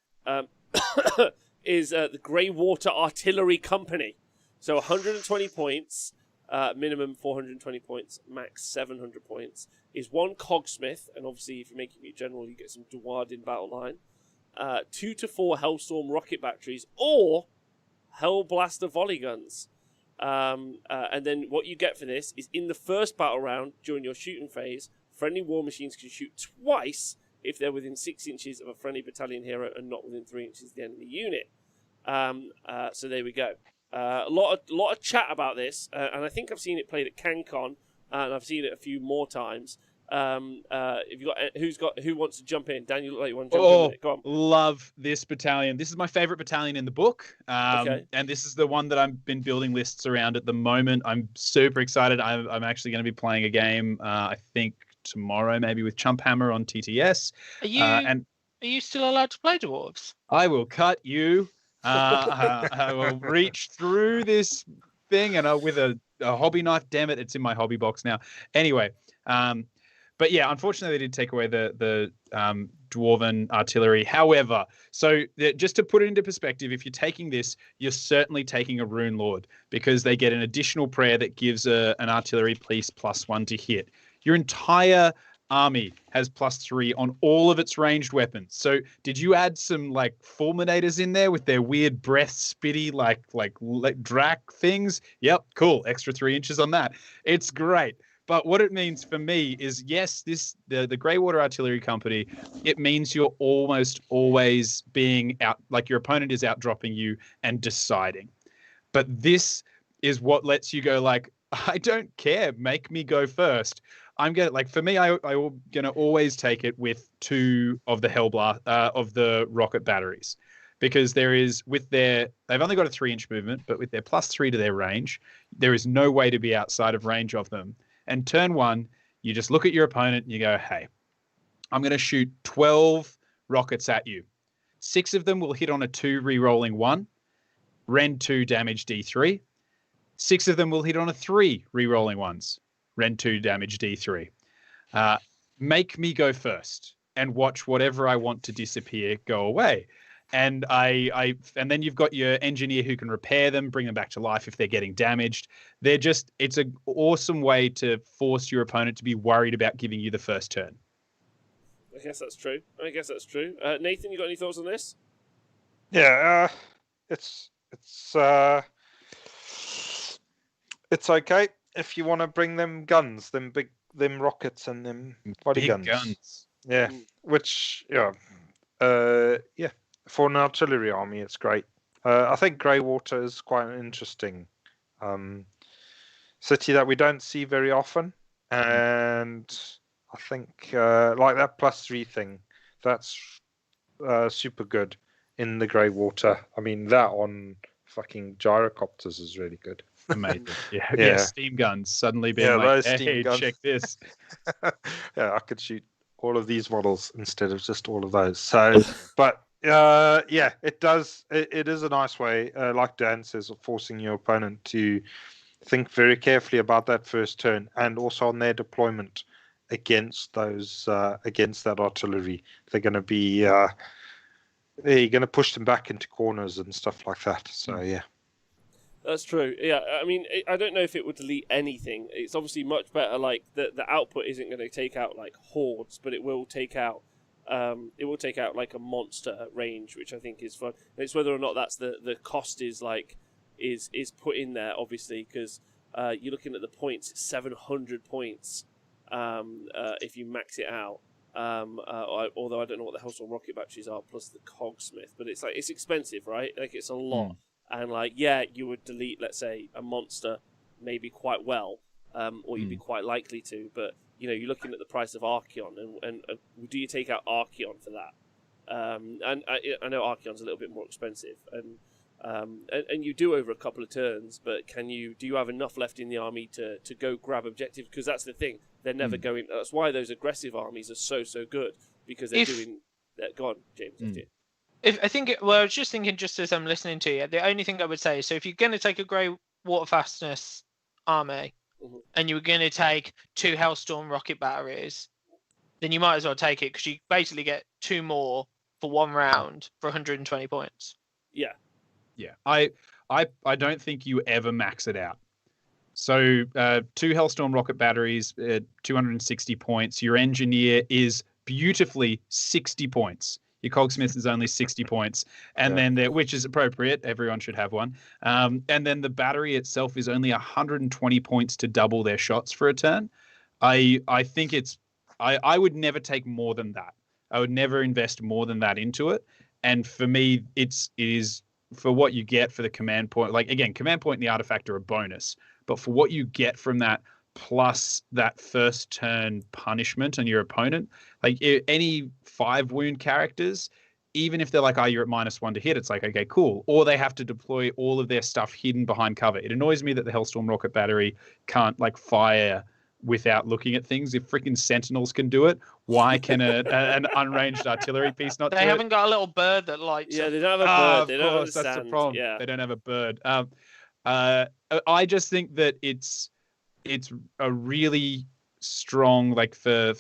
Is the Greywater Artillery Company. So 120 points. Minimum 420 points, max 700 points, is 1 Cogsmith, and obviously if you're making it general, you get some Deward in battle line. 2 to 4 Hellstorm rocket batteries, or Hellblaster volley guns. And then what you get for this is in the first battle round, during your shooting phase, friendly war machines can shoot twice if they're within 6 inches of a friendly battalion hero and not within 3 inches of the enemy unit. So there we go. A lot of chat about this, and I think I've seen it played at CanCon, and I've seen it a few more times. If you who wants to jump in? Dan, you look like you want to jump in. Go on. Love this battalion. This is my favorite battalion in the book, Okay. And this is the one that I've been building lists around at the moment. I'm super excited. I'm actually going to be playing a game. I think tomorrow, maybe with Chumphammer on TTS. Are you still allowed to play dwarves? I will cut you. I will reach through this thing and with a hobby knife. Damn it, it's in my hobby box now. Anyway, but yeah, unfortunately, they did take away the dwarven artillery. However, so just to put it into perspective, if you're taking this, you're certainly taking a Rune Lord, because they get an additional prayer that gives an artillery piece +1 to hit. Your entire army has +3 on all of its ranged weapons. So did you add some like fulminators in there with their weird breath spitty like drac things? Yep, cool. Extra 3 inches on that. It's great. But what it means for me is, yes, the Greywater Artillery Company, it means you're almost always being out, like your opponent is outdropping you and deciding. But this is what lets you go like, I don't care, make me go first. I'm gonna, like, for me, I'm gonna always take it with 2 of the Hellblast of the rocket batteries, because they've only got a 3-inch movement, but with their +3 to their range, there is no way to be outside of range of them. And turn 1, you just look at your opponent and you go, hey, I'm gonna shoot 12 rockets at you. 6 of them will hit on a 2 re-rolling 1, Ren 2 damage D3. 6 of them will hit on a 3 re-rolling 1s. Ren 2 damage D3. Make me go first and watch whatever I want to disappear go away. And and then you've got your engineer who can repair them, bring them back to life if they're getting damaged. It's an awesome way to force your opponent to be worried about giving you the first turn. I guess that's true. Nathan, you got any thoughts on this? Yeah, it's okay if you want to bring them guns, them rockets and them body guns. Yeah, which for an artillery army, it's great. I think Greywater is quite an interesting city that we don't see very often. and I think like that +3 thing, that's super good in the Greywater. I mean, that on fucking gyrocopters is really good. Amazing. Yeah. Steam guns suddenly being like, hey, check this. Yeah, I could shoot all of these models instead of just all of those. So, but yeah, it does. It is a nice way, like Dan says, of forcing your opponent to think very carefully about that first turn, and also on their deployment against those against that artillery. They're going to be you're going to push them back into corners and stuff like that. So yeah. That's true. Yeah, I mean, I don't know if it would delete anything. It's obviously much better. Like the output isn't going to take out like hordes, but it will take out like a monster range, which I think is fun. And it's whether or not that's the cost is like is put in there, obviously, because you're looking at the points. It's 700 points if you max it out. Although I don't know what the Hellstorm rocket batteries are plus the Cogsmith, but it's like it's expensive, right? Like it's a lot. And like, yeah, you would delete, let's say, a monster maybe quite well, or you'd be quite likely to. But you know, you're looking at the price of Archeon, and do you take out Archeon for that? And I know Archeon's a little bit more expensive, and you do over a couple of turns. But do you have enough left in the army to go grab objectives? Because that's the thing, they're never going. That's why those aggressive armies are so good, because they're doing. Go on, James. After you. I was just thinking, just as I'm listening to you, the only thing I would say is, so if you're going to take a Greywater Fastness army, and you're going to take 2 Hellstorm rocket batteries, then you might as well take it, because you basically get 2 more for 1 round for 120 points. Yeah. I don't think you ever max it out. So 2 Hellstorm rocket batteries, 260 points. Your engineer is beautifully 60 points. Your Cogsmith is only 60 points, and then which is appropriate. Everyone should have one. And then the battery itself is only 120 points to double their shots for a turn. I think I would never take more than that. I would never invest more than that into it. And for me, it is for what you get for the command point. Like again, command point and the artifact are a bonus, but for what you get from that, plus that first turn punishment on your opponent, like any 5 wound characters, even if they're like, you're at -1 to hit, it's like, okay, cool. Or they have to deploy all of their stuff hidden behind cover. It annoys me that the Hellstorm rocket battery can't like fire without looking at things. If freaking Sentinels can do it, why can an unranged artillery piece not do it? They haven't got a little bird that lights up. They don't have a bird. They don't understand. That's the problem. Yeah. They don't have a bird. I just think that it's a really strong, like for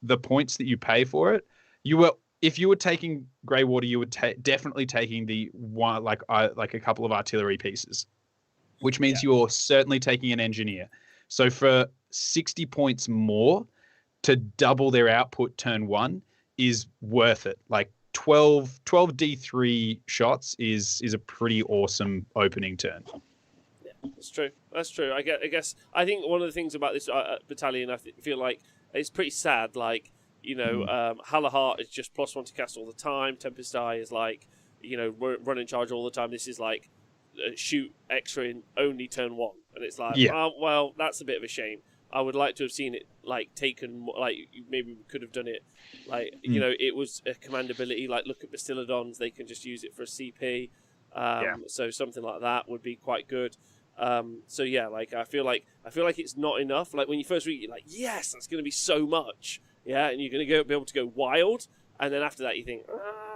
the points that you pay for it. If you were taking Greywater, you would definitely taking the one like a couple of artillery pieces, which means you're certainly taking an engineer. So for 60 points more to double their output turn 1 is worth it. Like 12 D3 shots is a pretty awesome opening turn. That's true. I guess I think one of the things about this battalion, I feel like it's pretty sad. Like, you know, Hallowheart is just +1 to cast all the time. Tempest is like, you know, run in charge all the time. This is like shoot extra in only turn 1, and it's like, well, that's a bit of a shame. I would like to have seen it like taken, like maybe we could have done it, like you know, it was a command ability. Like look at Bastiladons, they can just use it for a CP. So something like that would be quite good. So yeah, like I feel like it's not enough. Like when you first read it, you're like, yes, that's going to be so much, and you're going to be able to go wild. And then after that, you think,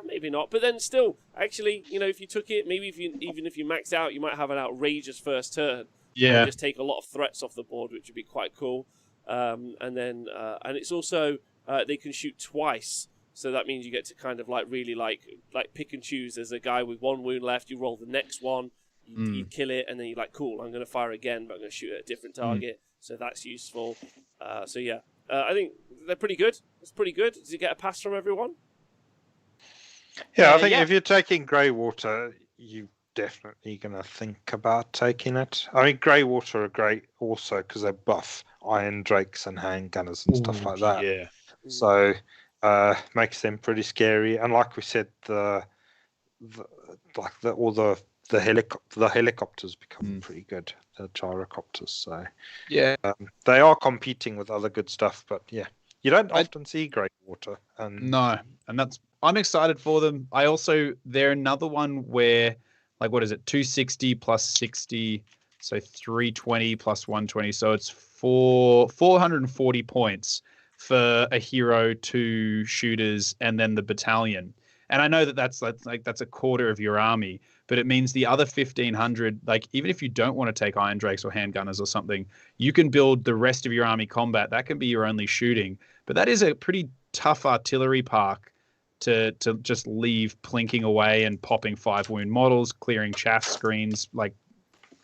maybe not. But then still, actually, you know, if you took it, maybe even if you max out, you might have an outrageous first turn. And just take a lot of threats off the board, which would be quite cool. And it's also they can shoot twice, so that means you get to kind of like really like pick and choose. There's a guy with 1 wound left. You roll the next one. You kill it, and then you're like, cool, I'm going to fire again, but I'm going to shoot at a different target. So that's useful. So yeah, I think they're pretty good. It's pretty good. Does it get a pass from everyone? Yeah, I think if you're taking Greywater, you definitely going to think about taking it. I mean, Greywater are great also because they buff Iron Drakes and handgunners and stuff like that. Yeah. So makes them pretty scary. And like we said, all the the helicopters become pretty good. The gyrocopters. So yeah, they are competing with other good stuff, but yeah, you don't often see Greywater. No, and I'm excited for them. They're another one where, like, what is it? 260 plus 60, so 320 plus 120. So it's 440 points for a hero, 2 shooters, and then the battalion. And I know that's a quarter of your army, but it means the other 1,500, like, even if you don't want to take Iron Drakes or handgunners or something, you can build the rest of your army combat. That can be your only shooting. But that is a pretty tough artillery park to just leave plinking away and popping 5 wound models, clearing chaff screens, like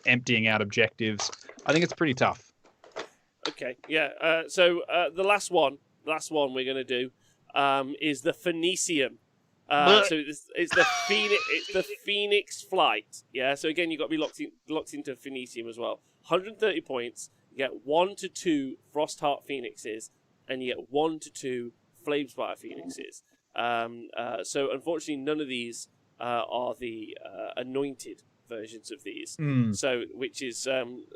emptying out objectives. I think it's pretty tough. Okay, yeah. So the last one we're going to do is the Phoenician. So it's the Phoenix flight. Yeah. So again, you've got to be locked into Phoenician as well. 130 points. You get 1 to 2 Frostheart Phoenixes, and you get 1 to 2 Flamespire Phoenixes. So unfortunately, none of these are the anointed versions of these. So which is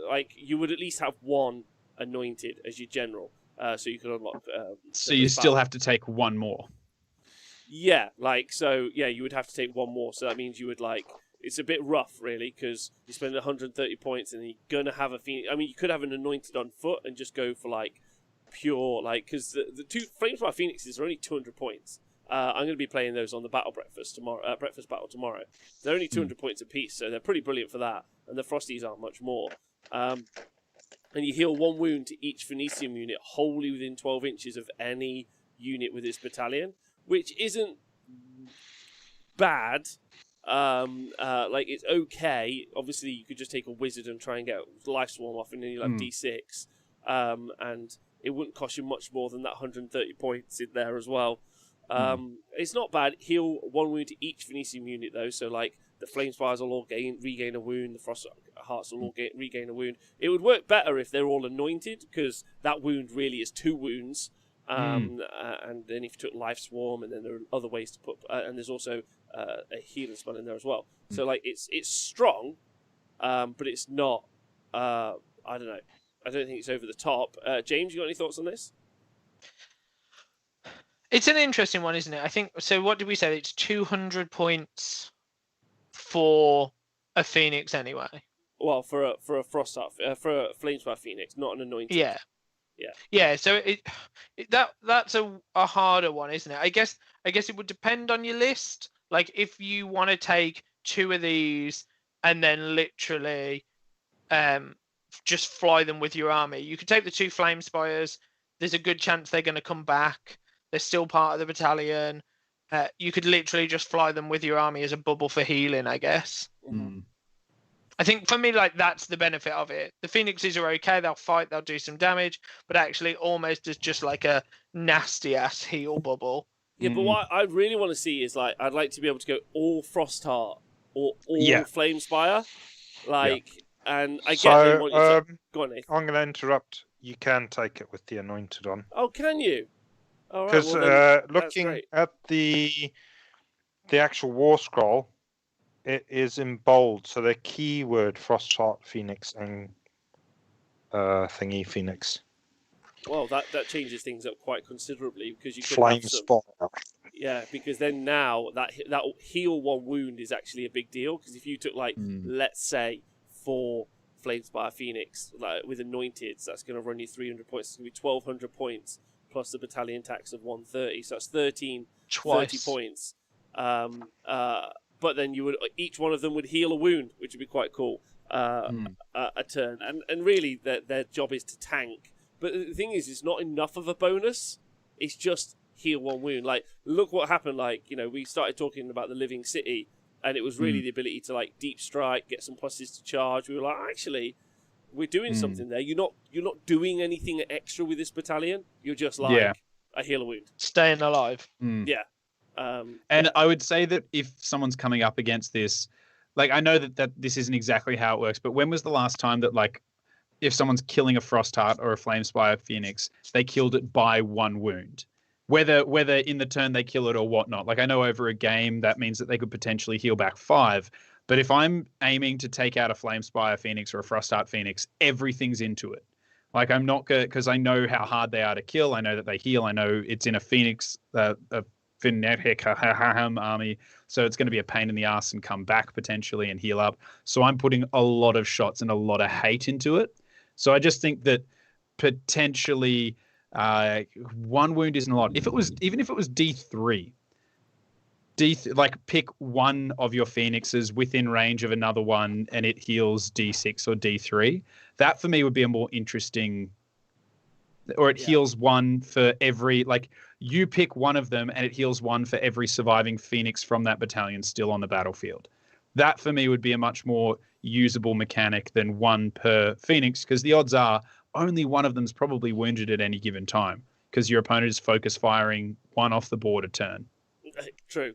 like you would at least have 1 anointed as your general, so you can unlock. So you still have to take 1 more. Yeah, you would have to take 1 more. So that means you would it's a bit rough, really, because you spend 130 points and you're gonna have a Phoenix. I mean, you could have an anointed on foot and just go for pure because the 2 Flamespire Phoenixes are only 200 points. I'm going to be playing those on the battle breakfast tomorrow. Breakfast battle tomorrow. They're only 200 points apiece, so they're pretty brilliant for that. And the Frosties aren't much more. And you heal 1 wound to each Phoenician unit wholly within 12 inches of any unit with this battalion, which isn't bad. It's okay. Obviously, you could just take a wizard and try and get Life Swarm off, and then you'll have D6. And it wouldn't cost you much more than that 130 points in there as well. It's not bad. Heal 1 wound to each Phoenician unit, though. So, the Flamespires will all regain a wound. The Frosthearts will all regain a wound. It would work better if they're all anointed, because that wound really is 2 wounds. And then if you took Life Swarm, and then there are other ways to put... and there's also a healing spell in there as well. So, it's strong, but it's not... I don't know. I don't think it's over the top. James, you got any thoughts on this? It's an interesting one, isn't it? I think so. What did we say? It's 200 points for a Phoenix, anyway. Well, for a Frostheart, for a Flamespire Phoenix, not an anointed. Yeah. So that's a harder one, isn't it? I guess it would depend on your list. Like if you want to take 2 of these and then literally, just fly them with your army. You could take the 2 Flamespires. There's a good chance they're going to come back. They're still part of the battalion. You could literally just fly them with your army as a bubble for healing, I guess. I think for me, that's the benefit of it. The Phoenixes are okay. They'll fight. They'll do some damage. But actually almost as just a nasty-ass heal bubble. Yeah, but what I really want to see is, I'd like to be able to go all Frostheart or all Flamespire. And I get what you're saying. Go on, Nathan. I'm going to interrupt. You can take it with the anointed on. Oh, can you? Because looking at the actual war scroll, it is in bold. So the keyword Frostheart Phoenix and thingy Phoenix. Well, that changes things up quite considerably because you could Flamespire. Yeah, because then now that heal 1 wound is actually a big deal. Because if you took let's say 4 Flamespire Phoenix with anointeds, that's going to run you 300 points. It's going to be 1,200 points. Plus the battalion tax of 130, so that's 30 points. But then each one of them would heal a wound, which would be quite cool. A turn, and really their job is to tank. But the thing is, it's not enough of a bonus. It's just heal 1 wound. Look what happened. We started talking about the Living City, and it was really the ability to deep strike, get some pluses to charge. We were like, actually, we're doing something there. You're not doing anything extra with this battalion. You're just a heal a wound. Staying alive. Yeah. And I would say that if someone's coming up against this, I know that this isn't exactly how it works, but when was the last time that if someone's killing a Frostheart or a Flamespire Phoenix, they killed it by 1 wound? Whether in the turn they kill it or whatnot. I know over a game that means that they could potentially heal back 5. But if I'm aiming to take out a Flamespire Phoenix or a Frostheart Phoenix, everything's into it. Like I'm not good because I know how hard they are to kill. I know that they heal. I know it's in a Phoenix, a Phoenicic army, so it's going to be a pain in the ass and come back potentially and heal up. So I'm putting a lot of shots and a lot of hate into it. So I just think that potentially 1 wound isn't a lot. Even if it was D3, like pick one of your Phoenixes within range of another one and it heals D6 or D3. That for me would be a more interesting, or it heals one for every, like you pick one of them and it heals one for every surviving Phoenix from that battalion still on the battlefield. That for me would be a much more usable mechanic than one per Phoenix, because the odds are only one of them's probably wounded at any given time because your opponent is focus firing one off the board a turn. True.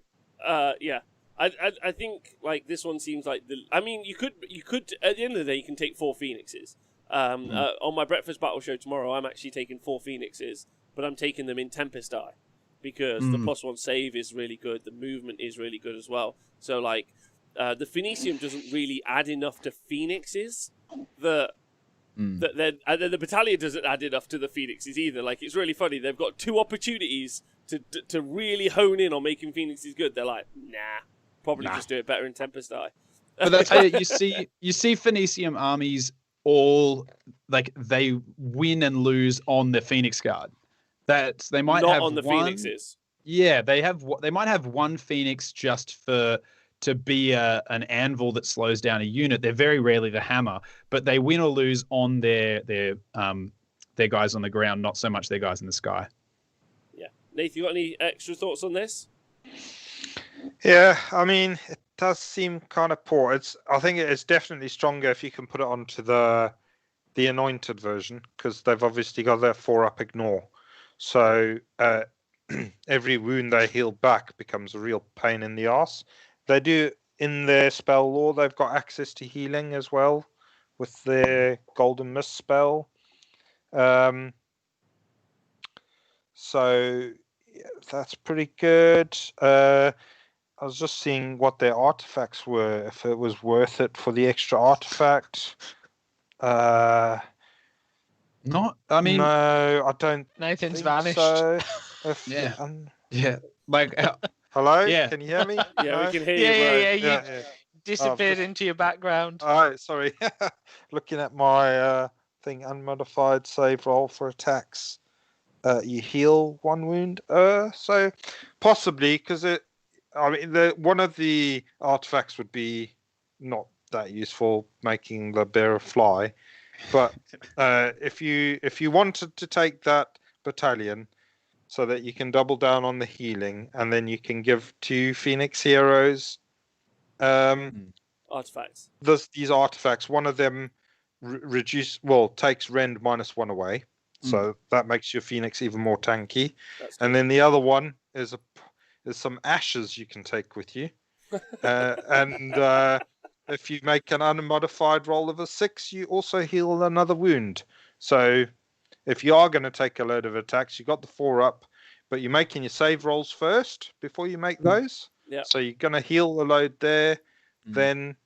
Yeah. I think like this one seems like I mean, you could at the end of the day you can take 4 Phoenixes. On my breakfast battle show tomorrow, I'm actually taking 4 Phoenixes, but I'm taking them in Tempest Die because the +1 save is really good. The movement is really good as well. So like, the Phoenician doesn't really add enough to Phoenixes that then the battalion doesn't add enough to the Phoenixes either. Like it's really funny. They've got 2 opportunities to really hone in on making Phoenixes good. They're like, probably just do it better in Tempest Die. But that's how you see Phoenician armies all like they win and lose on the Phoenix Guard. That's they might not have on the one, Phoenixes. Yeah, they might have one Phoenix just to be an anvil that slows down a unit. They're very rarely the hammer, but they win or lose on their guys on the ground, not so much their guys in the sky. Yeah, Nath, you got any extra thoughts on this? Yeah, I mean, it does seem kind of poor. I think it's definitely stronger if you can put it onto the anointed version, because they've obviously got their 4-up ignore. So every wound they heal back becomes a real pain in the arse. They do in their spell lore. They've got access to healing as well with their Golden Mist spell. So yeah, that's pretty good. I was just seeing what their artifacts were, if it was worth it for the extra artifact. I mean, no, I don't. Nathan's think vanished. So. Like, hello? Yeah. Can you hear me? Yeah, we can hear you. Yeah. You Yeah. disappeared into your background. All right, sorry. Looking at my thing, unmodified save roll for attacks. You heal 1 wound. So possibly because one of the artifacts would be not that useful, making the bearer fly. But if you wanted to take that battalion, so that you can double down on the healing, and then you can give 2 Phoenix heroes Artifacts. These artifacts. One of them takes rend -1 away, so that makes your Phoenix even more tanky. And then the other one is some ashes you can take with you, and if you make an unmodified roll of a 6, you also heal another wound. So if you are going to take a load of attacks, you got the 4-up, but you're making your save rolls first before you make those. Yeah. So you're going to heal a load there, then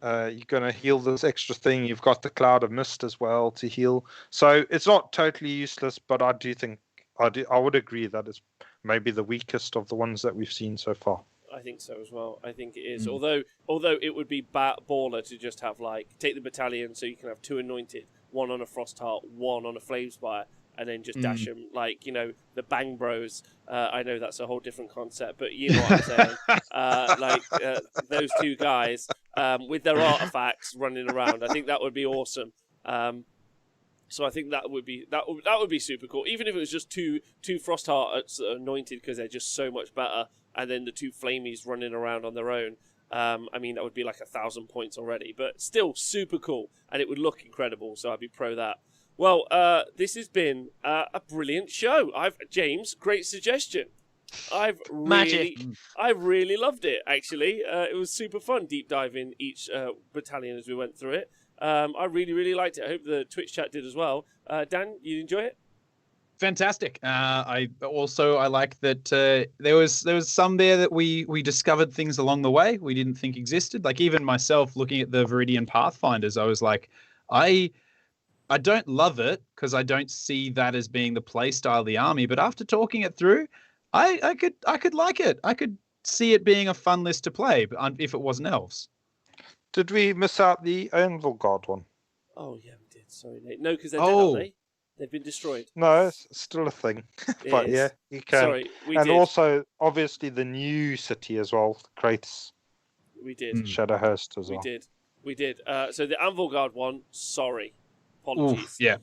you're going to heal this extra thing. You've got the Cloud of Mist as well to heal. So it's not totally useless, but I do think I would agree that it's maybe the weakest of the ones that we've seen so far. I think so as well. I think it is. Although it would be baller to just have take the battalion, so you can have 2 anointed, 1 on a Frostheart, 1 on a Flamespire, and then just dash them the Bang Bros. I know that's a whole different concept, but you know what I'm saying. Those 2 guys with their artifacts running around. I think that would be awesome. So I think that would be super cool. Even if it was just two Frosthearts anointed, because they're just so much better, and then the 2 Flamies running around on their own. I mean, that would be like 1,000 points already, but still super cool, and it would look incredible. So I'd be pro that. Well, this has been a brilliant show. James, great suggestion. I really loved it. Actually, it was super fun deep diving each battalion as we went through it. I really liked it. I hope the Twitch chat did as well. Dan, you enjoy it? Fantastic. I like that there was some there that we discovered things along the way we didn't think existed. Like even myself looking at the Viridian Pathfinders, I was like, I don't love it because I don't see that as being the play style of the army. But after talking it through, I could like it. I could see it being a fun list to play, if it wasn't elves. Did we miss out the Anvilgard one? Oh yeah, we did. Sorry, Nate. No, because they're dead, aren't they? They've been destroyed. No, it's still a thing. But yeah, you can. Sorry, we and did. also, obviously, the new city as well, Kratos. We did. Shadowhurst as well. We did. So the Anvilgard one, sorry. Apologies. Oof, yeah.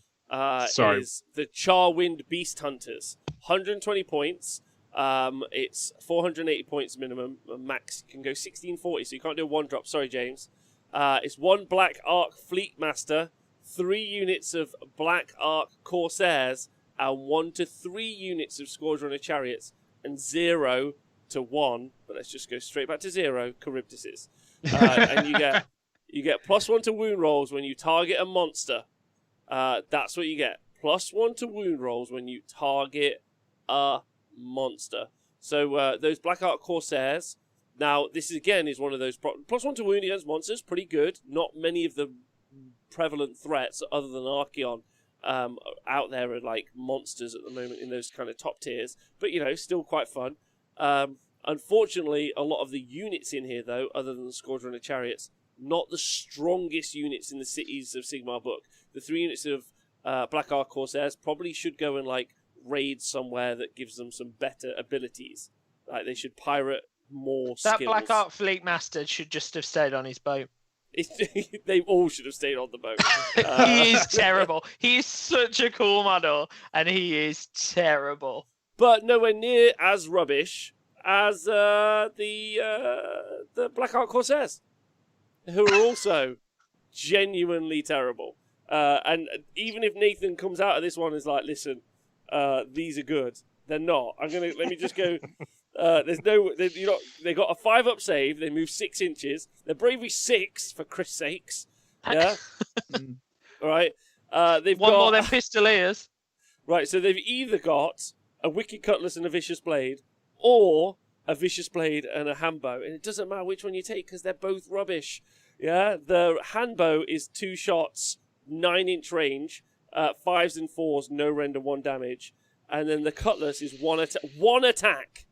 Sorry. Is the Charwind Beast Hunters. 120 points. It's 480 points minimum. Max can go 1640, so you can't do a one drop. Sorry, James. It's 1 Black Ark Fleet Master, 3 units of Black Ark Corsairs, and 1 to 3 units of Squadron Chariots, and 0 to 1. But let's just go straight back to 0. Charybdises. And you get +1 to wound rolls when you target a monster. That's what you get. +1 to wound rolls when you target a monster. So those Black Ark Corsairs. Now this is one of those +1 to wound against monsters. Pretty good. Not many of the prevalent threats other than Archeon out there are like monsters at the moment in those kind of top tiers. But still quite fun. Unfortunately, a lot of the units in here though, other than the Squadron of Chariots, not the strongest units in the Cities of Sigmar book. The 3 units of Black Ark Corsairs probably should go and raid somewhere that gives them some better abilities. Like they should pirate more That skills. Black Ark Fleet Master should just have stayed on his boat. They all should have stayed on the boat. He is terrible. He is such a cool model, and he is terrible. But nowhere near as rubbish as the Black Ark Corsairs, who are also genuinely terrible. And even if Nathan comes out of this one and is like, listen, these are good, they're not. Let me just go. They got a 5-up save. They move 6 inches. They're bravery 6 for Chris' sakes. Yeah. All right. They've got more than Pistoliers. Right. So they've either got a wicked cutlass and a vicious blade, or a vicious blade and a handbow, and it doesn't matter which one you take because they're both rubbish. Yeah. The handbow is 2 shots, 9-inch range, 5s and 4s, no render, 1 damage, and then the cutlass is 1 attack.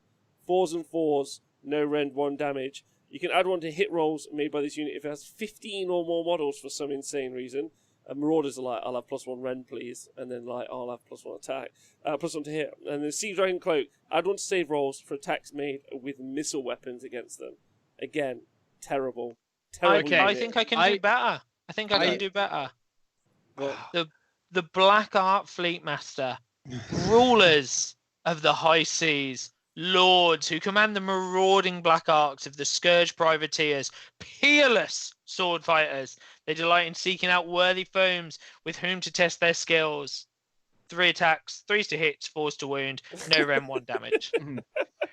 4s and 4s, no rend, 1 damage. You can add 1 to hit rolls made by this unit if it has 15 or more models for some insane reason. And Marauders are like, I'll have +1 rend, please. And then I'll have +1 attack. +1 to hit. And the Sea Dragon Cloak, add 1 to save rolls for attacks made with missile weapons against them. Again, terrible. Okay. I think I can do better. I think I can do better. What? The Black Ark Fleet Master, rulers of the high seas, lords who command the marauding Black Arks of the Scourge Privateers, peerless sword fighters. They delight in seeking out worthy foes with whom to test their skills. 3 attacks, 3s to hit, 4s to wound, no rem, 1 damage.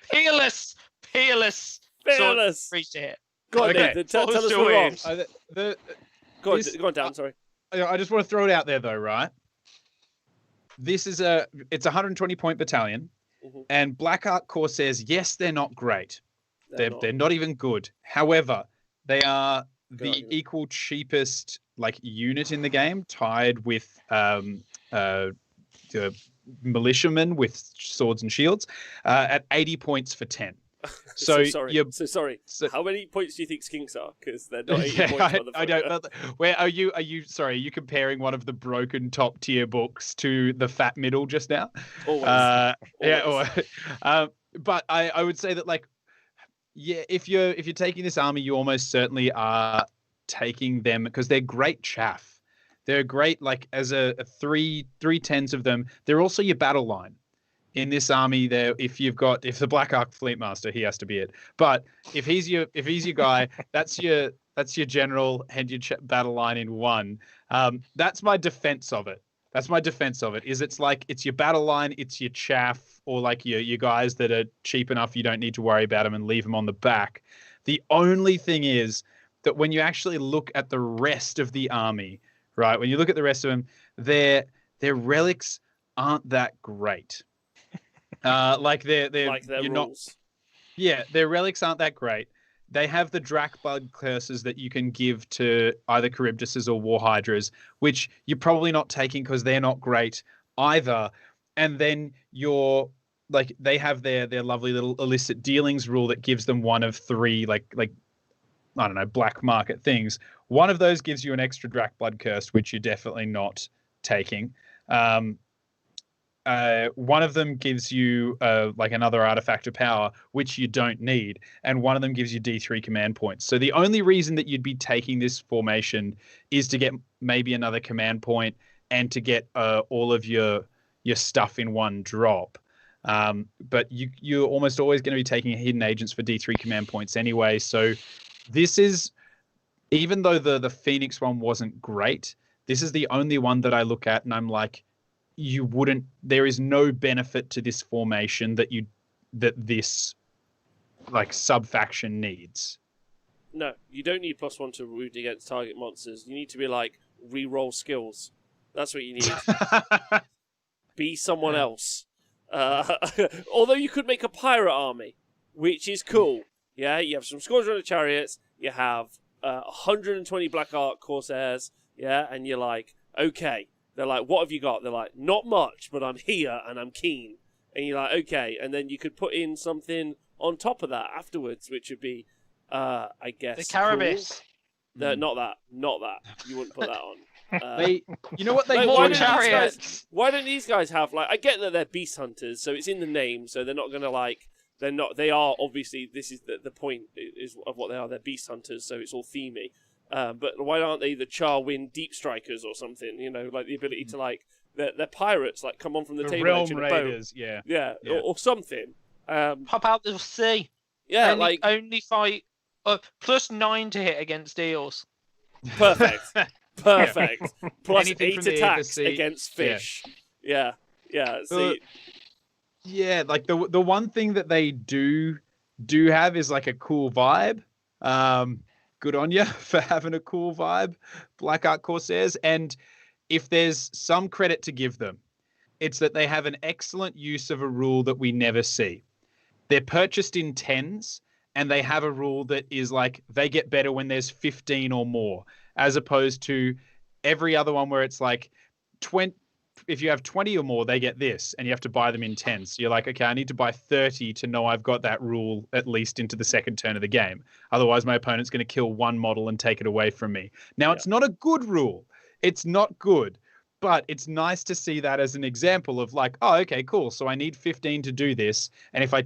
Peerless. Sword, 3s to hit. Go on, Okay. Nathan, tell us the wrongs. Go on, Dan, sorry. I just want to throw it out there though, right? It's a 120-point battalion. Mm-hmm. And Black Ark Corsairs, yes, they're not great. They're not even good. However, they are the equal cheapest unit in the game, tied with the militiamen with swords and shields at 80 points for 10. So sorry. How many points do you think skinks are? Because they're not 80 points. I don't. Where are you? Are you comparing one of the broken top tier books to the fat middle just now? Always. Yeah. But I would say that if you're taking this army, you almost certainly are taking them because they're great chaff. They're great as a 3/10 of them. They're also your battle line. In this army, if the Black Ark Fleet Master, he has to be it. But if he's your guy, that's your general and your battle line in 1. That's my defense of it. It's your battle line, it's your chaff, or your guys that are cheap enough you don't need to worry about them and leave them on the back. The only thing is that when you actually look at the rest of the army, right? When you look at the rest of them, their relics aren't that great. Like they're like their you're rules. not. Yeah, their relics aren't that great. They have the Drakbud curses that you can give to either Charybdises or War Hydras, which you're probably not taking because they're not great either. And then you're like they have their lovely little illicit dealings rule that gives them one of three like I don't know, black market things. One of those gives you an extra Drakblood curse, which you're definitely not taking. One of them gives you like another artifact of power, which you don't need, and one of them gives you D3 command points. So the only reason that you'd be taking this formation is to get maybe another command point and to get all of your stuff in one drop. But you're almost always going to be taking hidden agents for D3 command points anyway. So this is, even though the Phoenix one wasn't great, this is the only one that I look at and I'm like, there is no benefit to this formation that this like sub-faction needs. No, you don't need +1 to wound against target monsters. You need to be like, re-roll skills. That's what you need. Be someone else. Although you could make a pirate army, which is cool. Yeah, you have some Squadron of Chariots, you have 120 Black Ark Corsairs, yeah, and you're like, okay. They're like, what have you got? They're like, not much, but I'm here and I'm keen. And you're like, okay. And then you could put in something on top of that afterwards, which would be, I guess, the Caribis. Cool. Not that. You wouldn't put that on. You know what they like, Chariots. Why don't these guys have, like, I get that they're beast hunters, so it's in the name, so they're not going to, like, they are, obviously, this is the point is of what they are. They're beast hunters, so it's all themey. But why aren't they the Charwind Deep Strikers or something? You know, like the ability to like they're pirates, like come on from the table Realm edge and Raiders, yeah. Or something. Pop out the sea. Yeah, only fight +9 to hit against eels. Perfect. Plus Anything 8 attacks against fish. Yeah. See. Yeah, like the one thing that they do have is like a cool vibe. Good on you for having a cool vibe, Black Ark Corsairs. And if there's some credit to give them, it's that they have an excellent use of a rule that we never see. They're purchased in 10s, and they have a rule that is like they get better when there's 15 or more, as opposed to every other one where it's like 20. If you have 20 or more, they get this, and you have to buy them in 10s. So you're like, okay, I need to buy 30 to know I've got that rule at least into the second turn of the game. Otherwise, my opponent's going to kill one model and take it away from me. Now, It's not a good rule. It's not good, but it's nice to see that as an example of like, oh, okay, cool. So I need 15 to do this, and if I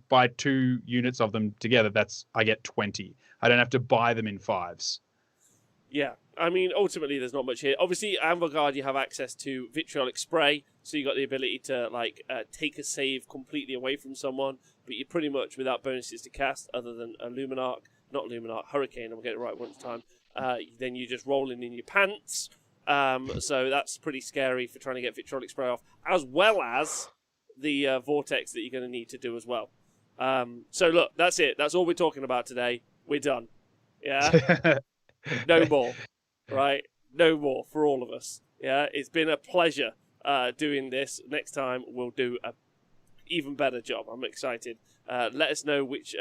buy 2 units of them together, I get 20. I don't have to buy them in 5s. Yeah. I mean, ultimately, there's not much here. Obviously, Anvilgard, you have access to Vitriolic Spray, so you got the ability to take a save completely away from someone, but you're pretty much without bonuses to cast, other than a Hurricane. I'll get it right one time. Then you're just rolling in your pants. So that's pretty scary for trying to get Vitriolic Spray off, as well as the Vortex that you're going to need to do as well. So look, that's it. That's all we're talking about today. We're done. Yeah. No more. Right? No more for all of us. Yeah, it's been a pleasure doing this. Next time we'll do a even better job. I'm excited. Let us know which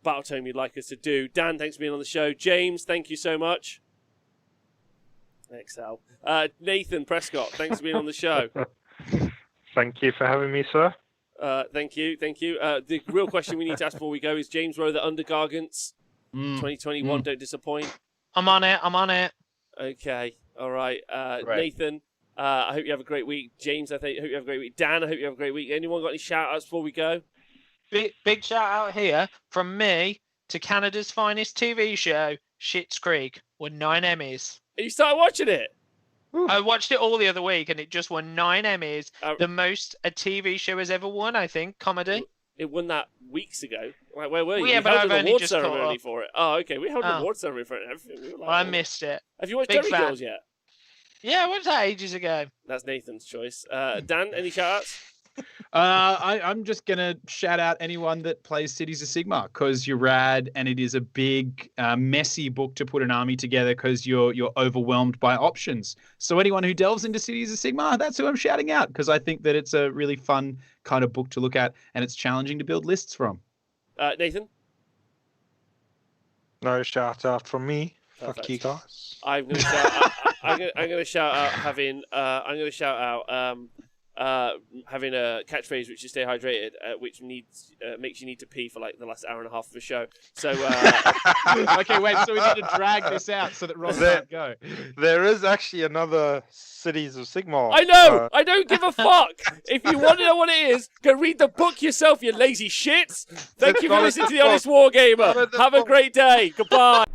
battle tome you'd like us to do. Dan, thanks for being on the show. James, thank you so much. Excel. Nathan Prescott, thanks for being on the show. Thank you for having me, sir. Thank you. The real question we need to ask before we go is James Rowe, the Undergargants. 2021, don't disappoint. I'm on it. Okay, all right. Nathan, I hope you have a great week. James, I hope you have a great week. Dan, I hope you have a great week. Anyone got any shout-outs before we go? Big shout-out here from me to Canada's finest TV show, Schitt's Creek, won 9 Emmys. And you started watching it? I watched it all the other week, and it just won 9 Emmys. The most a TV show has ever won, I think, comedy. It won that weeks ago. Like, where were you? Yeah, we but held I've an only award just ceremony for it. Oh, okay. We held an award ceremony for it and everything. I missed it. Have you watched Big Derry fan. Girls yet? Yeah, I watched that ages ago. That's Nathan's choice. Dan, any shout-outs? I'm just gonna shout out anyone that plays Cities of Sigmar because you're rad, and it is a big, messy book to put an army together because you're overwhelmed by options. So anyone who delves into Cities of Sigmar, that's who I'm shouting out because I think that it's a really fun kind of book to look at, and it's challenging to build lists from. Nathan? No shout out from me. Perfect. Fuck you guys. I'm gonna shout. I'm gonna shout out having. I'm gonna shout out having a catchphrase which is "stay hydrated," which makes you need to pee for like the last hour and a half of the show. So okay, wait. So we need to drag this out so that Ross can't go. There is actually another Cities of Sigmar. I know. I don't give a fuck. If you want to know what it is, go read the book yourself, you lazy shits. Thank you for listening to the Honest Wargamer. Have a great day. Goodbye.